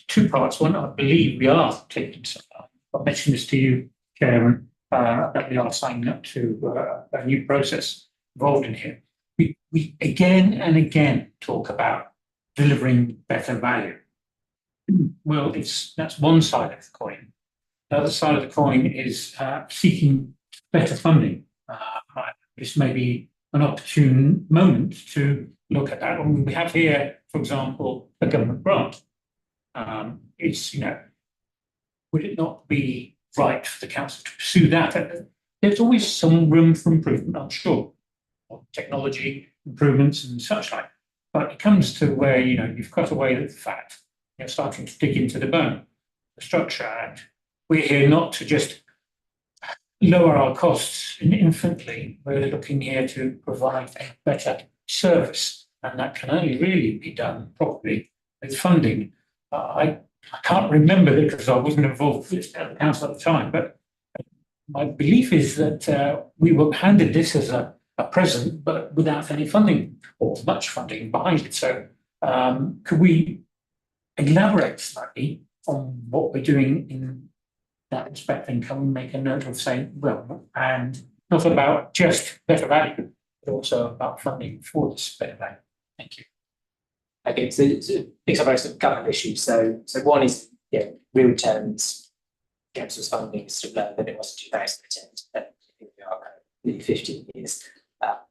2 parts. One, I believe we are taking some. I mentioned this to you, Chairman, that we are signing up to a new process involved in here. We again and again talk about delivering better value. Well, that's one side of the coin. The other side of the coin is seeking better funding. This may be an opportune moment to look at that. We have here, for example, a government grant. Would it not be right for the council to pursue that? There's always some room for improvement, I'm sure, of technology improvements and such like. But it comes to where, you've cut away the fat, you're starting to dig into the bone, the structure. And we're here not to just lower our costs infinitely. We're looking here to provide a better service. And that can only really be done properly with funding. I can't remember it because I wasn't involved with the council at the time, but my belief is that we were handed this as a present, but without any funding or much funding behind it. So could we elaborate slightly on what we're doing in that respect, and can we make a note of saying, well, and not about just better value, but also about funding for this better value? Thank you. Okay, so it picks up a couple of issues. So one is, real terms, council's funding is still lower than it was in 2010. I think we are nearly 15 years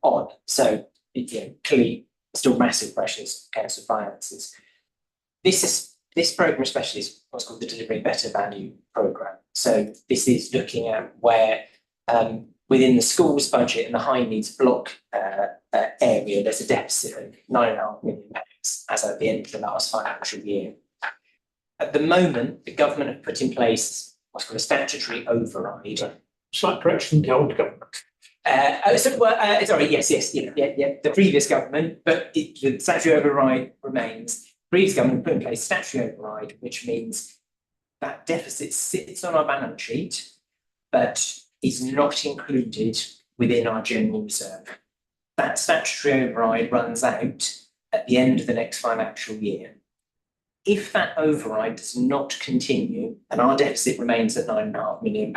on. So clearly still massive pressures on council finances. This programme especially is what's called the Delivering Better Value programme. So this is looking at where within the school's budget and the high needs block area, there's a deficit of £9.5 million as at the end of the last financial year. At the moment, the government have put in place what's called a statutory override. Slight correction, the old government. The previous government, but the statutory override remains. The previous government put in place statutory override, which means that deficit sits on our balance sheet, but is not included within our general reserve. that statutory override runs out at the end of the next financial year. If that override does not continue and our deficit remains at £9.5 million,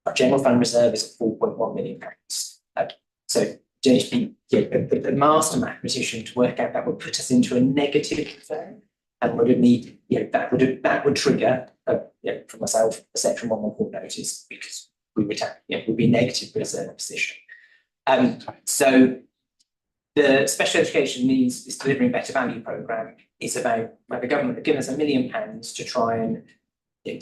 our general fund reserve is at £4.1 million. So the master mathematician to work out that would put us into a negative reserve, and would need, that would trigger for myself a section 114 notice, because we would be negative reserve position. So the special education needs this delivering better value programme is about where the government have given us £1 million to try and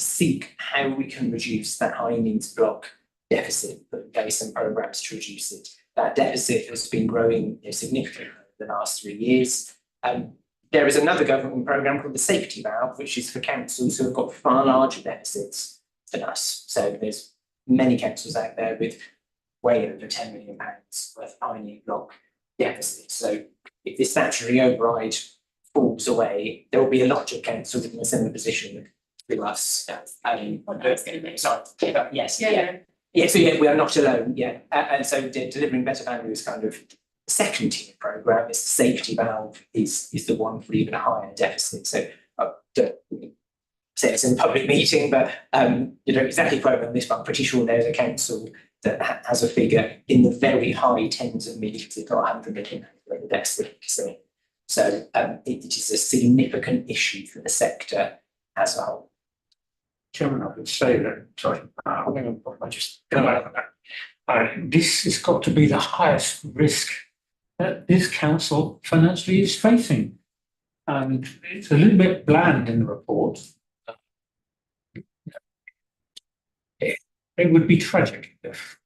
seek how we can reduce that high needs block deficit, put in place some programmes to reduce it. That deficit has been growing significantly over the last 3 years. There is another government programme called the safety valve, which is for councils who have got far larger deficits than us. So there's many councils out there with way over £10 million worth of high need block deficits. So if this statutory override falls away, there will be a lot of councils in a similar position to us. So we are not alone. And so delivering better value is kind of the second tier programme. It's the safety valve is the one for even a higher deficit. So say it's in a public meeting, but you don't exactly quote on this, but I'm pretty sure there's a council that has a figure in the very high tens of millions, if not 100 million, the deficit. So it is a significant issue for the sector as a whole. Chairman, I would say that, sorry, I just come out of that. This has got to be the highest risk that this council financially is facing. And it's a little bit bland in the report. It would be tragic if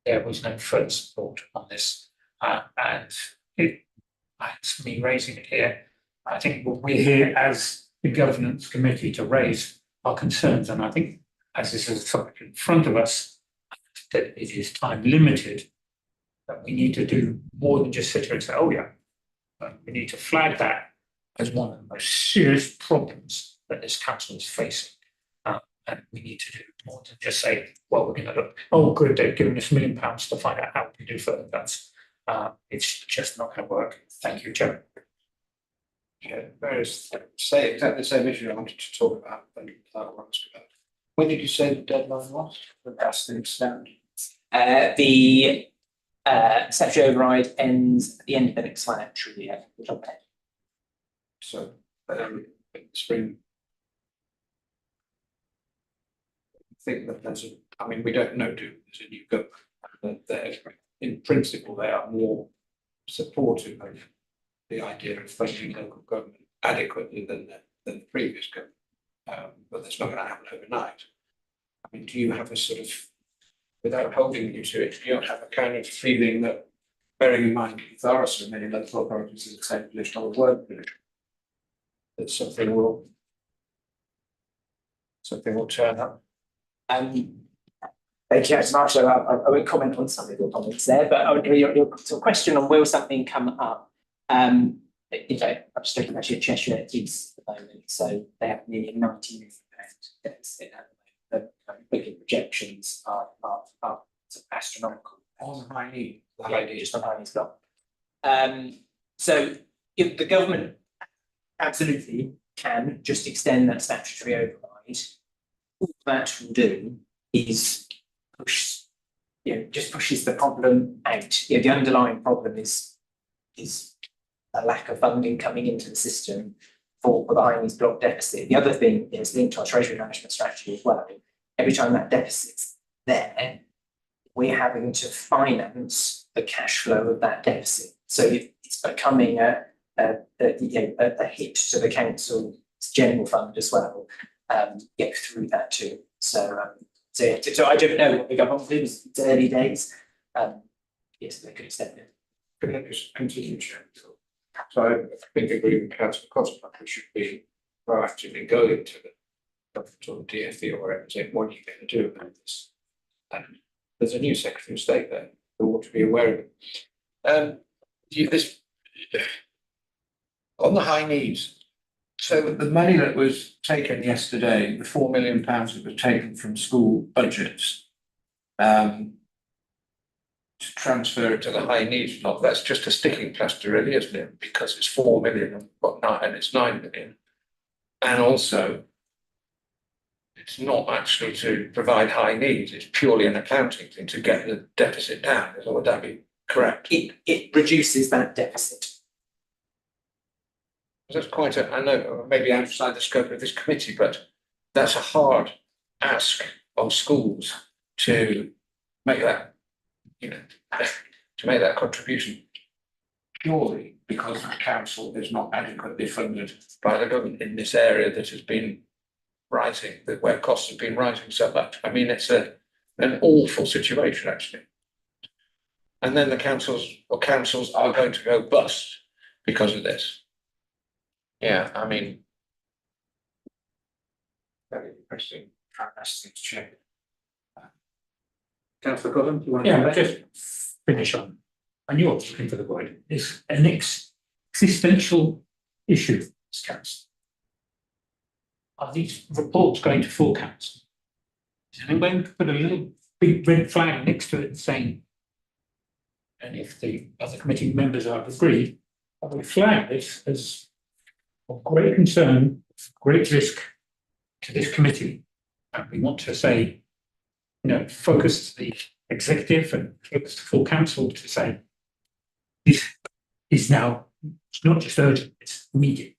there was no further support on this. And it's me raising it here. I think we're here as the governance committee to raise our concerns, and I think as this is a topic in front of us, that it is time limited, that we need to do more than just sit here and say, oh yeah, we need to flag that as one of the most serious problems that this council is facing. And we need to do more than just say, well, we're going to look, oh good, they've given us £1 million to find out how we can do further. It's just not going to work. Thank you, Chairman. Yeah, there's say exactly the same issue I wanted to talk about and ask about. When did you say the deadline was? That's the extent. The statutory override ends at the end of the next financial year. So in spring. I think that we don't know, there's a new government, but in principle they are more supportive of the idea of funding local government adequately than the previous government. But that's not going to happen overnight. I mean, do you have a sort of, without holding you to it, do you have a kind of feeling that, bearing in mind there are so many local authorities in the same position or work position, that something will turn up? Thank you, Marshall. I won't comment on some of your comments there, but I would your question on will something come up. I'm just looking at your Cheshire East at the moment, so they have nearly £90 million deficit at the moment. The projections are astronomical. On high need. Just on high needs block. So if the government absolutely can just extend that statutory override, all that will do is pushes the problem out. The underlying problem is a lack of funding coming into the system for the high needs block deficit. The other thing is linked to our treasury management strategy as well. Every time that deficit's there, we're having to finance the cash flow of that deficit. So it's becoming a hit to the council's general fund as well. Get through that too. So I don't know what the government will do. It's early days. Yes, they could extend it. Could I just continue, Chair? So I think I agree with Councillor Costa. We should be proactively going to the government or the DfE or whatever, saying, what are you going to do about this? And there's a new Secretary of State there who ought to be aware of it. On the high needs, so the money that was taken yesterday, the £4 million that was taken from school budgets, to transfer it to the high needs block, that's just a sticking plaster really, isn't it? Because it's 4 million and whatnot, and it's 9 million. And also, it's not actually to provide high needs, it's purely an accounting thing to get the deficit down. So would that be correct? It reduces that deficit. That's quite a, I know, maybe outside the scope of this committee, but that's a hard ask of schools to make that, you know, to make that contribution purely because the council is not adequately funded by the government in this area that has been rising, that where costs have been rising so much. I mean, it's an awful situation actually. And then the councils are going to go bust because of this. Yeah, I mean, very interesting. Fantastic to check. Councillor Cotton, do you want to? Yeah, just finish on. I knew I was looking for the word. It's an existential issue, this council. Are these reports going to full council? Is anyone put a little big red flag next to it saying, and if the other committee members are agreed, I will flag this as of great concern, great risk to this committee. And we want to say, you know, focus the executive and focus the full council to say, this is now, it's not just urgent, it's immediate.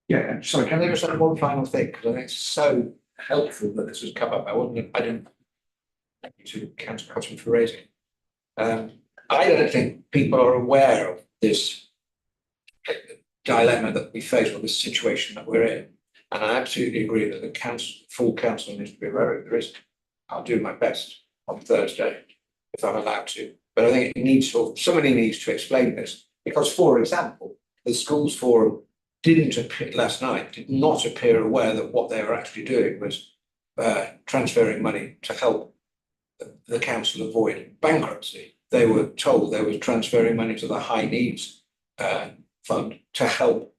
Yeah, sorry, can I just say one final thing? Because I think it's so helpful that this has come up. I didn't thank you to Councillor Cotton for raising it. I don't think people are aware of this dilemma that we face, or this situation that we're in. And I absolutely agree that the full council needs to be aware of the risk. I'll do my best on Thursday if I'm allowed to. But I think it needs to, somebody needs to explain this. Because, for example, the schools forum did not appear aware that what they were actually doing was transferring money to help the council avoid bankruptcy. They were told they were transferring money to the high needs fund to help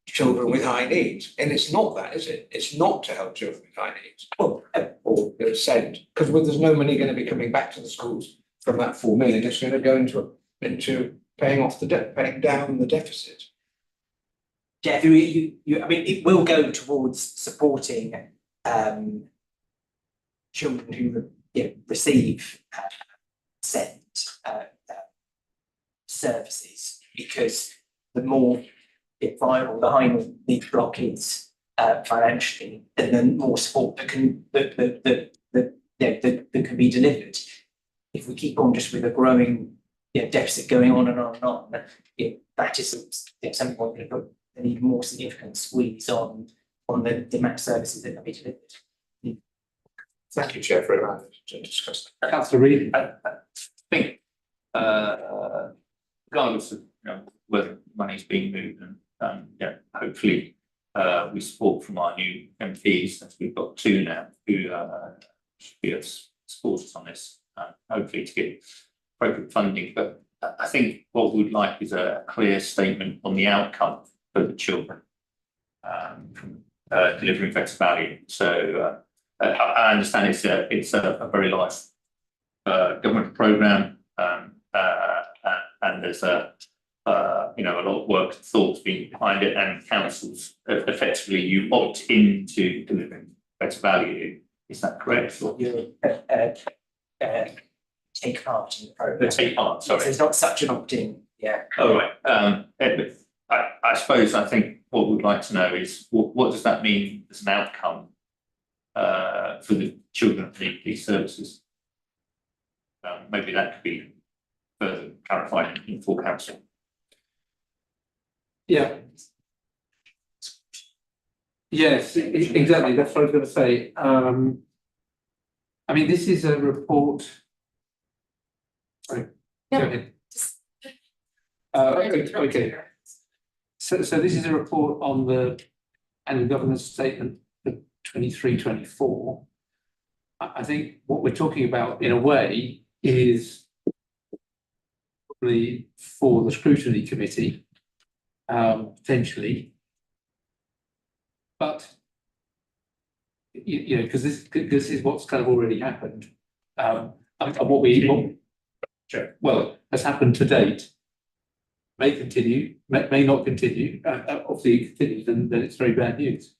children with high needs. And it's not that, is it? It's not to help children with high needs. Or send, because there's no money going to be coming back to the schools from that 4 million. It's going to go into paying off the debt, paying down the deficit. Jeff, I mean, it will go towards supporting children who receive sent services, because the more viable the high needs block is financially, then the more support that can be delivered. If we keep on just with a growing deficit going on and on and on, that is at some point going to put an even more significant squeeze on the amount of services that can be delivered. Thank you, Chair, for allowing us to discuss that. Councillor Reid. I think, regardless of whether money's being moved, and hopefully we support from our new MPs, as we've got 2 now, who should be as supporters on this, hopefully to get appropriate funding. But I think what we'd like is a clear statement on the outcome for the children from delivering better value. So I understand it's a very large government programme, and there's a lot of work and thoughts being behind it, and councils effectively you opt into delivering better value. Is that correct? Or? Take part in the programme. Take part, sorry. Yes, it's not such an opt-in, yeah. Oh, right. I think what we'd like to know is what does that mean as an outcome for the children who need these services? Maybe that could be further clarified in full council. Yeah. Yes, exactly. That's what I was going to say. I mean, this is a report. Sorry. No. Go ahead. Okay. So this is a report on the annual governance statement for 23-24. I think what we're talking about, in a way, is probably for the scrutiny committee, potentially. But because this is what's kind of already happened. and what has happened to date may continue, may not continue. Obviously, it continues, then it's very bad news.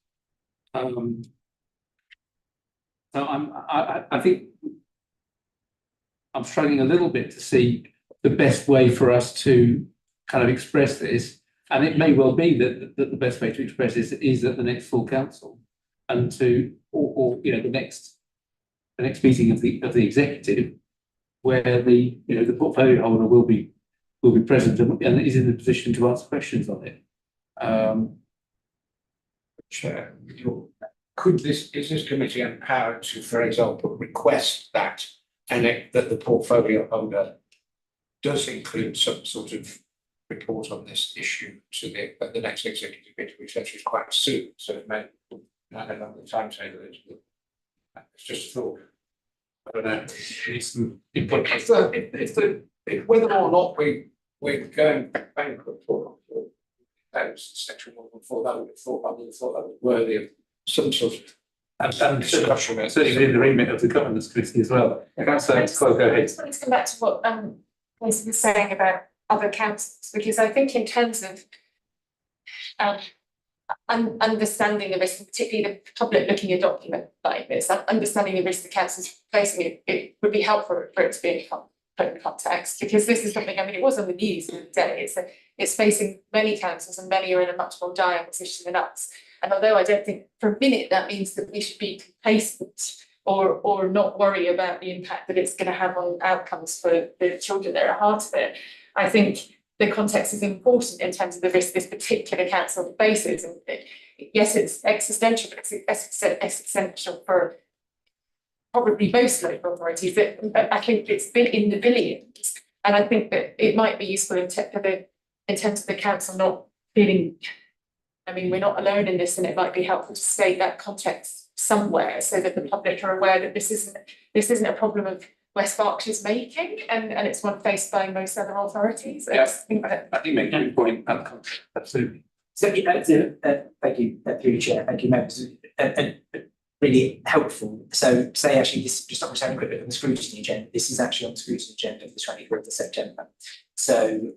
So I think I'm struggling a little bit to see the best way for us to kind of express this, and it may well be that the best way to express this is at the next full council, and or you know the next meeting of the executive, where the portfolio holder will be present and is in the position to answer questions on it. Chair, is this committee empowered to, for example, request that that the portfolio holder does include some sort of report on this issue to the next executive meeting, which actually is quite soon, so it may not have the timetable. It's just a thought. I don't know. If whether or not we're going bankrupt or that was section 114, that would have thought that was worthy of some sort of discussion. Certainly within the remit of the governance committee as well. I just wanted to come back to what Lisa was saying about other councils, because I think in terms of understanding the risk, particularly the public looking at a document like this, understanding the risk the council's facing, it would be helpful for it to be put in context, because this is something, I mean, it was on the news the other day, it's facing many councils, and many are in a much more dire position than us. And although I don't think for a minute that means that we should be complacent or not worry about the impact that it's going to have on outcomes for the children that are at the heart of it, I think the context is important in terms of the risk this particular council faces. And yes, it's existential, but it's existential for probably most local authorities. I think it's been in the billions, and I think that it might be useful in terms of the council not feeling. I mean, we're not alone in this, and it might be helpful to state that context somewhere so that the public are aware that this isn't a problem of West Berkshire's making, and it's one faced by most other authorities. Yes, I think make a good point. Absolutely. So, thank you, through the chair. Thank you, members. Really helpful. So, say actually, this just not returning quickly on the scrutiny agenda. This is actually on the scrutiny agenda for the 24th of September. So,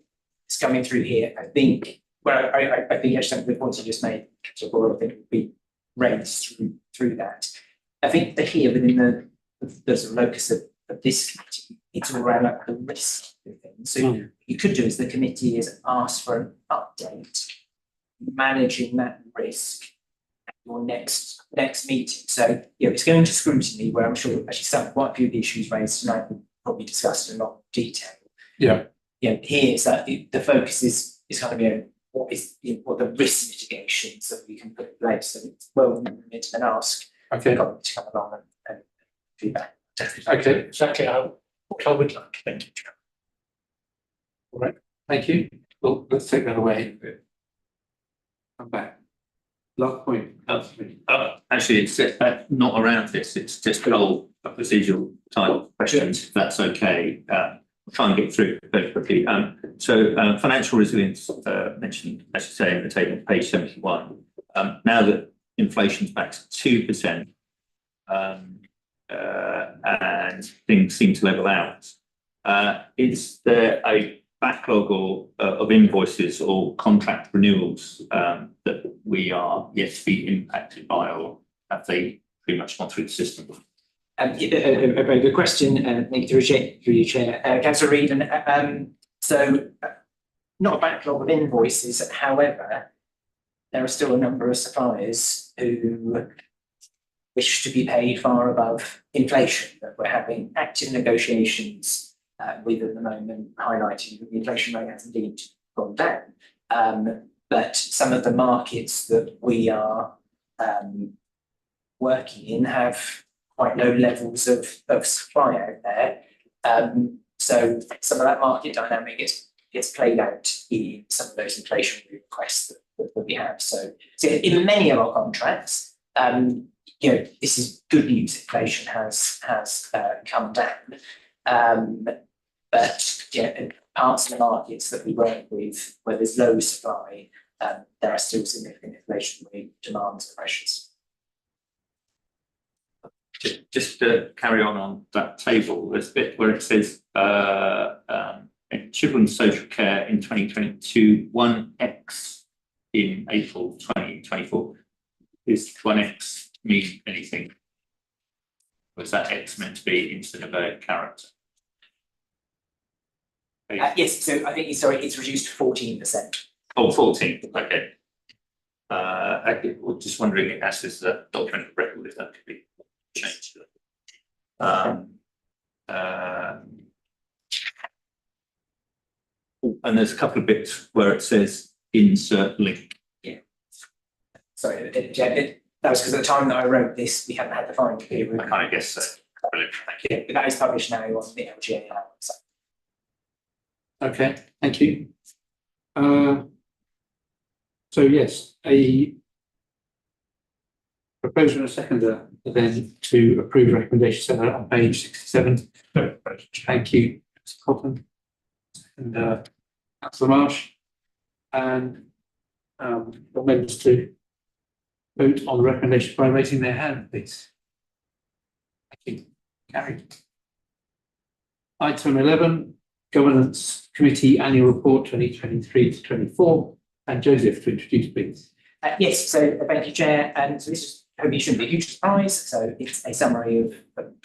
it's coming through here. I think. Well, I think actually the points you just made, I think would be raised through that. I think that here within the sort of locus of this committee, it's all around like the risk of things. So what you could do is the committee is ask for an update managing that risk at your next meeting. So it's going to scrutiny, where I'm sure actually quite a few of the issues raised tonight will probably discussed in a lot of detail. Yeah. Here is that the focus is kind of what the risk mitigations that we can put in place. So it's well remit and ask to come along and feedback. Okay, exactly what I would like. Thank you. All right, thank you. Well, let's take that away. Come back. Last point. Actually, it's not around this. It's just all procedural type questions. If that's okay. I'll try and get through it very quickly. So financial resilience mentioned, as you say, in the table, page 71. Now that inflation's back to 2%, and things seem to level out, is there a backlog of invoices or contract renewals that we are yet to be impacted by, or have they pretty much gone through the system? A very good question. Thank you through your chair, Councillor Reid. So, not a backlog of invoices. However, there are still a number of suppliers who wish to be paid far above inflation that we're having active negotiations with at the moment, highlighting that the inflation rate has indeed gone down. But some of the markets that we are working in have quite low levels of supply out there. So some of that market dynamic gets played out in some of those inflationary requests that we have. So in many of our contracts, this is good news. Inflation has come down. But in parts of the markets that we work with where there's low supply, there are still significant inflationary demands and pressures. Just to carry on that table, there's a bit where it says children's social care in 2022, 1x in April 2024. Is 1x mean anything? Was that X meant to be instead of a character? Yes, so I think it's reduced to 14%. Oh, 14, okay. I was just wondering if that's as a document of record, if that could be changed. And there's a couple of bits where it says insert link. Sorry, that was because at the time that I wrote this, we hadn't had the final period. I kind of guess so. Brilliant, thank you. But that is published now on the LGA website. Okay, thank you. So yes, a proposal and a seconder then to approve the recommendation set out on page 67. Thank you, Mr. Cotton and Councillor Marsh, and the members to vote on the recommendation by raising their hand, please. Thank you. Carried. Item 11, Governance Committee Annual Report 2023 to 24. And Joseph to introduce, please. Yes, so thank you, Chair. And so this is hopefully shouldn't be a huge surprise. So it's a summary of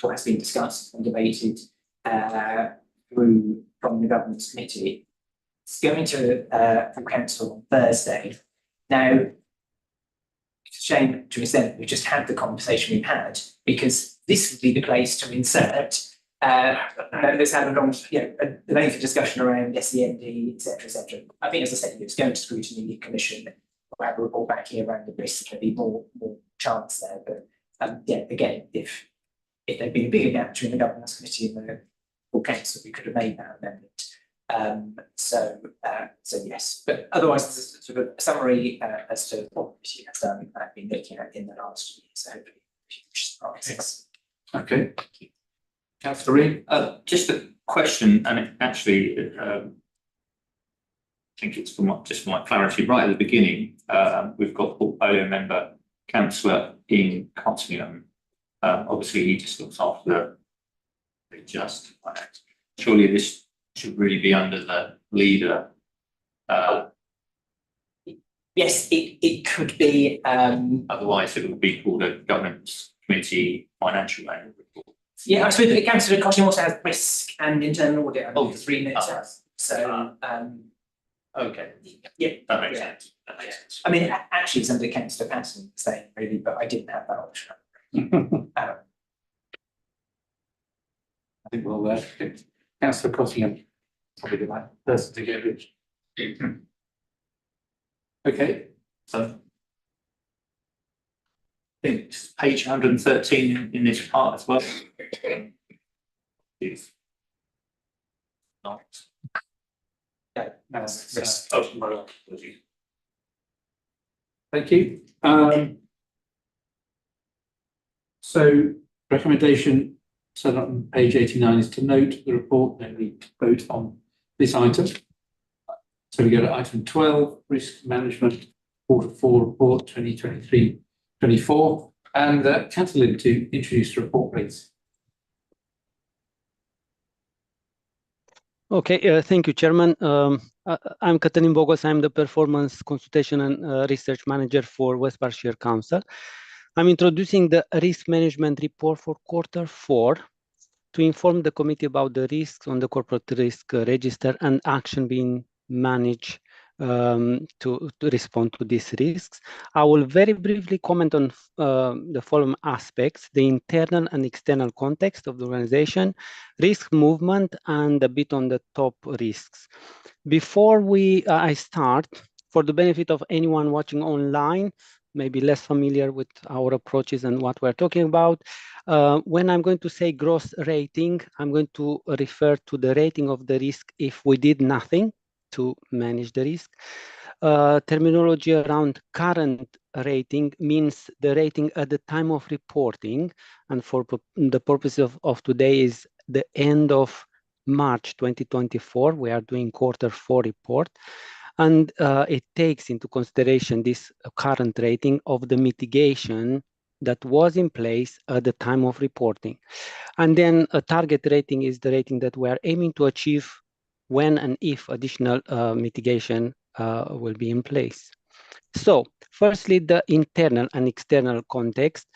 what has been discussed and debated through from the Governance Committee. It's going to full council on Thursday. Now, it's a shame to an extent we just had the conversation we've had, because this would be the place to insert. There's had a long, a lengthy discussion around SEND, etc. I think, as I said, it's going to scrutiny commission. We'll have a report back here around the risk. There'll be more chance there. But again, if there'd been a bigger gap between the governance committee and the full council, we could have made that amendment. So yes, but otherwise, this is sort of a summary as to what the committee has done and been looking at in the last year. So hopefully, huge surprises. Okay. Councillor Reid. Just a question, and it actually, I think it's just for my clarity. Right at the beginning, we've got portfolio member, councillor in Cottingham. Obviously, he just looks after the just. Surely this should really be under the leader. Yes, it could be. Otherwise, it would be called a governance committee financial annual report. Yeah, I suppose the council Cottingham also has risk and internal audit. Oh, the 3 minutes. So, okay. Yeah, that makes sense. That makes sense. I mean, actually, it's under Councillor Patton saying really, but I didn't have that option. I think we'll Councillor Cottingham probably the right person to get rich. Okay, so I think it's page 113 in this part as well. Is not. Yeah, that's Oh, thank you. So recommendation set up on page 89 is to note the report, then we vote on this item. So we go to item 12, risk management quarter 4 report 2023-24, and Councillor Lynn to introduce the report, please. Okay, thank you, Chairman. I'm Cătălin Bogos. I'm the Performance Consultation and Research Manager for West Berkshire Council. I'm introducing the risk management report for quarter 4 to inform the committee about the risks on the corporate risk register and action being managed to respond to these risks. I will very briefly comment on the following aspects: the internal and external context of the organization, risk movement, and a bit on the top risks. Before I start, for the benefit of anyone watching online, maybe less familiar with our approaches and what we're talking about, when I'm going to say gross rating, I'm going to refer to the rating of the risk if we did nothing to manage the risk. Terminology around current rating means the rating at the time of reporting, and for the purpose of today is the end of March 2024. We are doing quarter 4 report, and it takes into consideration this current rating of the mitigation that was in place at the time of reporting. And then a target rating is the rating that we are aiming to achieve when and if additional mitigation will be in place. So, firstly, the internal and external context.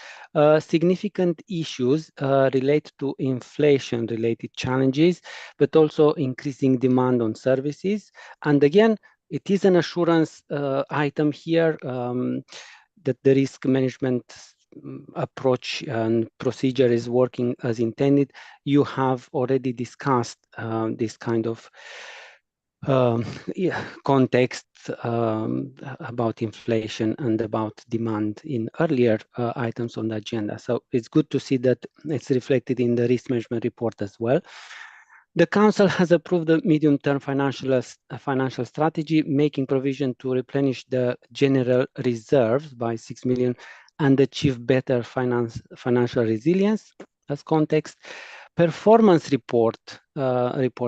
Significant issues relate to inflation-related challenges, but also increasing demand on services. And again, it is an assurance item here that the risk management approach and procedure is working as intended. You have already discussed this kind of context about inflation and about demand in earlier items on the agenda. So it's good to see that it's reflected in the risk management report as well. The Council has approved the medium-term financial strategy, making provision to replenish the general reserves by 6 million and achieve better financial resilience as context. Performance reports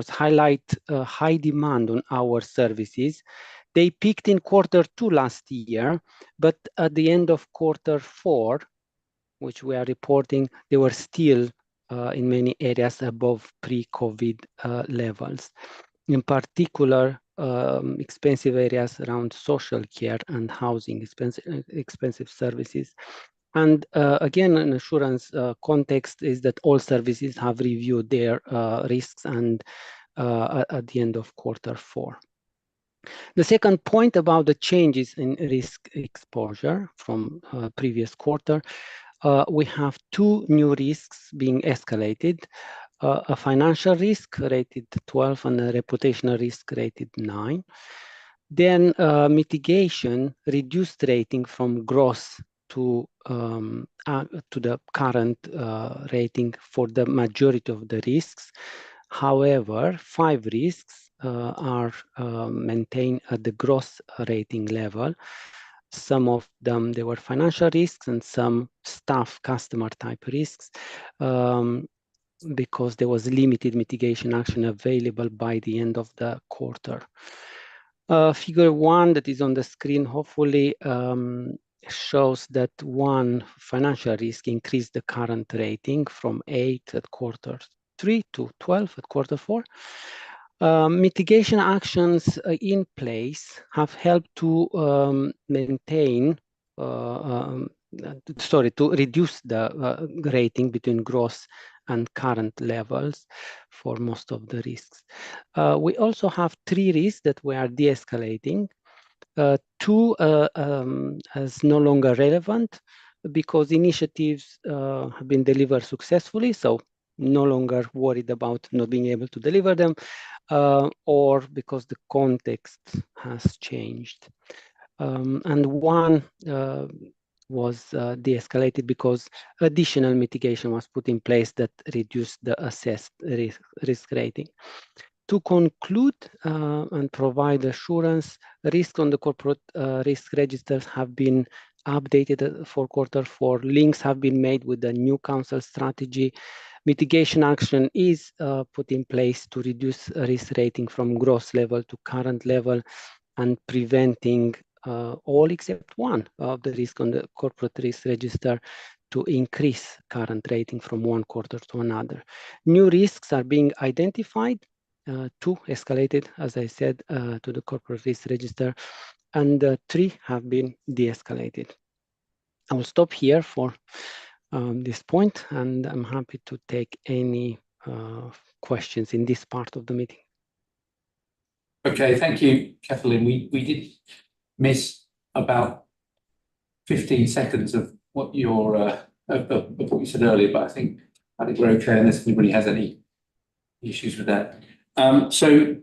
highlight high demand on our services. They peaked in Q2 last year, but at the end of Q4, which we are reporting, they were still in many areas above pre-COVID levels. In particular, expensive areas around social care and housing, expensive services. And again, an assurance context is that all services have reviewed their risks and at the end of Q4. The second point about the changes in risk exposure from previous quarter, we have two new risks being escalated. A financial risk rated 12 and a reputational risk rated 9. Then mitigation reduced rating from gross to the current rating for the majority of the risks. However, 5 risks are maintained at the gross rating level. Some of them, they were financial risks and some staff customer type risks because there was limited mitigation action available by the end of the quarter. Figure 1 that is on the screen hopefully shows that one financial risk increased the current rating from 8 at Q3 to 12 at Q4. Mitigation actions in place have helped to to reduce the rating between gross and current levels for most of the risks. We also have 3 risks that we are de-escalating. 2 as no longer relevant because initiatives have been delivered successfully, so no longer worried about not being able to deliver them, or because the context has changed. And 1 was de-escalated because additional mitigation was put in place that reduced the assessed risk rating. To conclude and provide assurance, risk on the corporate risk registers have been updated for Q4. Links have been made with the new council strategy. Mitigation action is put in place to reduce risk rating from gross level to current level and preventing all except 1 of the risk on the corporate risk register to increase current rating from 1 quarter to another. New risks are being identified, 2 escalated, as I said, to the corporate risk register, and 3 have been de-escalated. I will stop here for this point, and I'm happy to take any questions in this part of the meeting. Okay, thank you, Kathleen. We did miss about 15 seconds of what your of what you said earlier, but I think we're okay unless anybody has any issues with that. So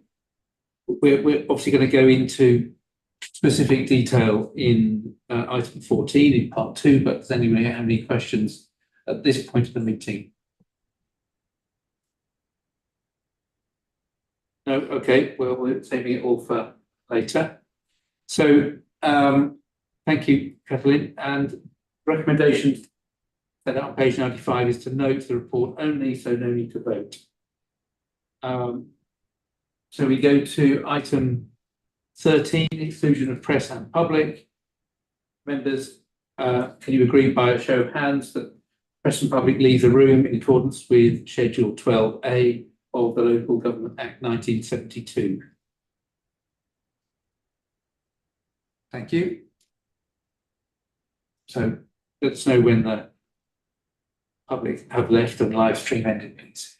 we're obviously going to go into specific detail in item 14 in part 2, but does anybody have any questions at this point of the meeting? No, okay, well, we're saving it all for later. So thank you, Kathleen. And recommendations set out on page 95 is to note the report only, so no need to vote. So we go to item 13, exclusion of press and public. Members Can you agree by a show of hands that press and public leave the room in accordance with Schedule 12A of the Local Government Act 1972? Thank you. So let us know when the public have left and live stream ended, please.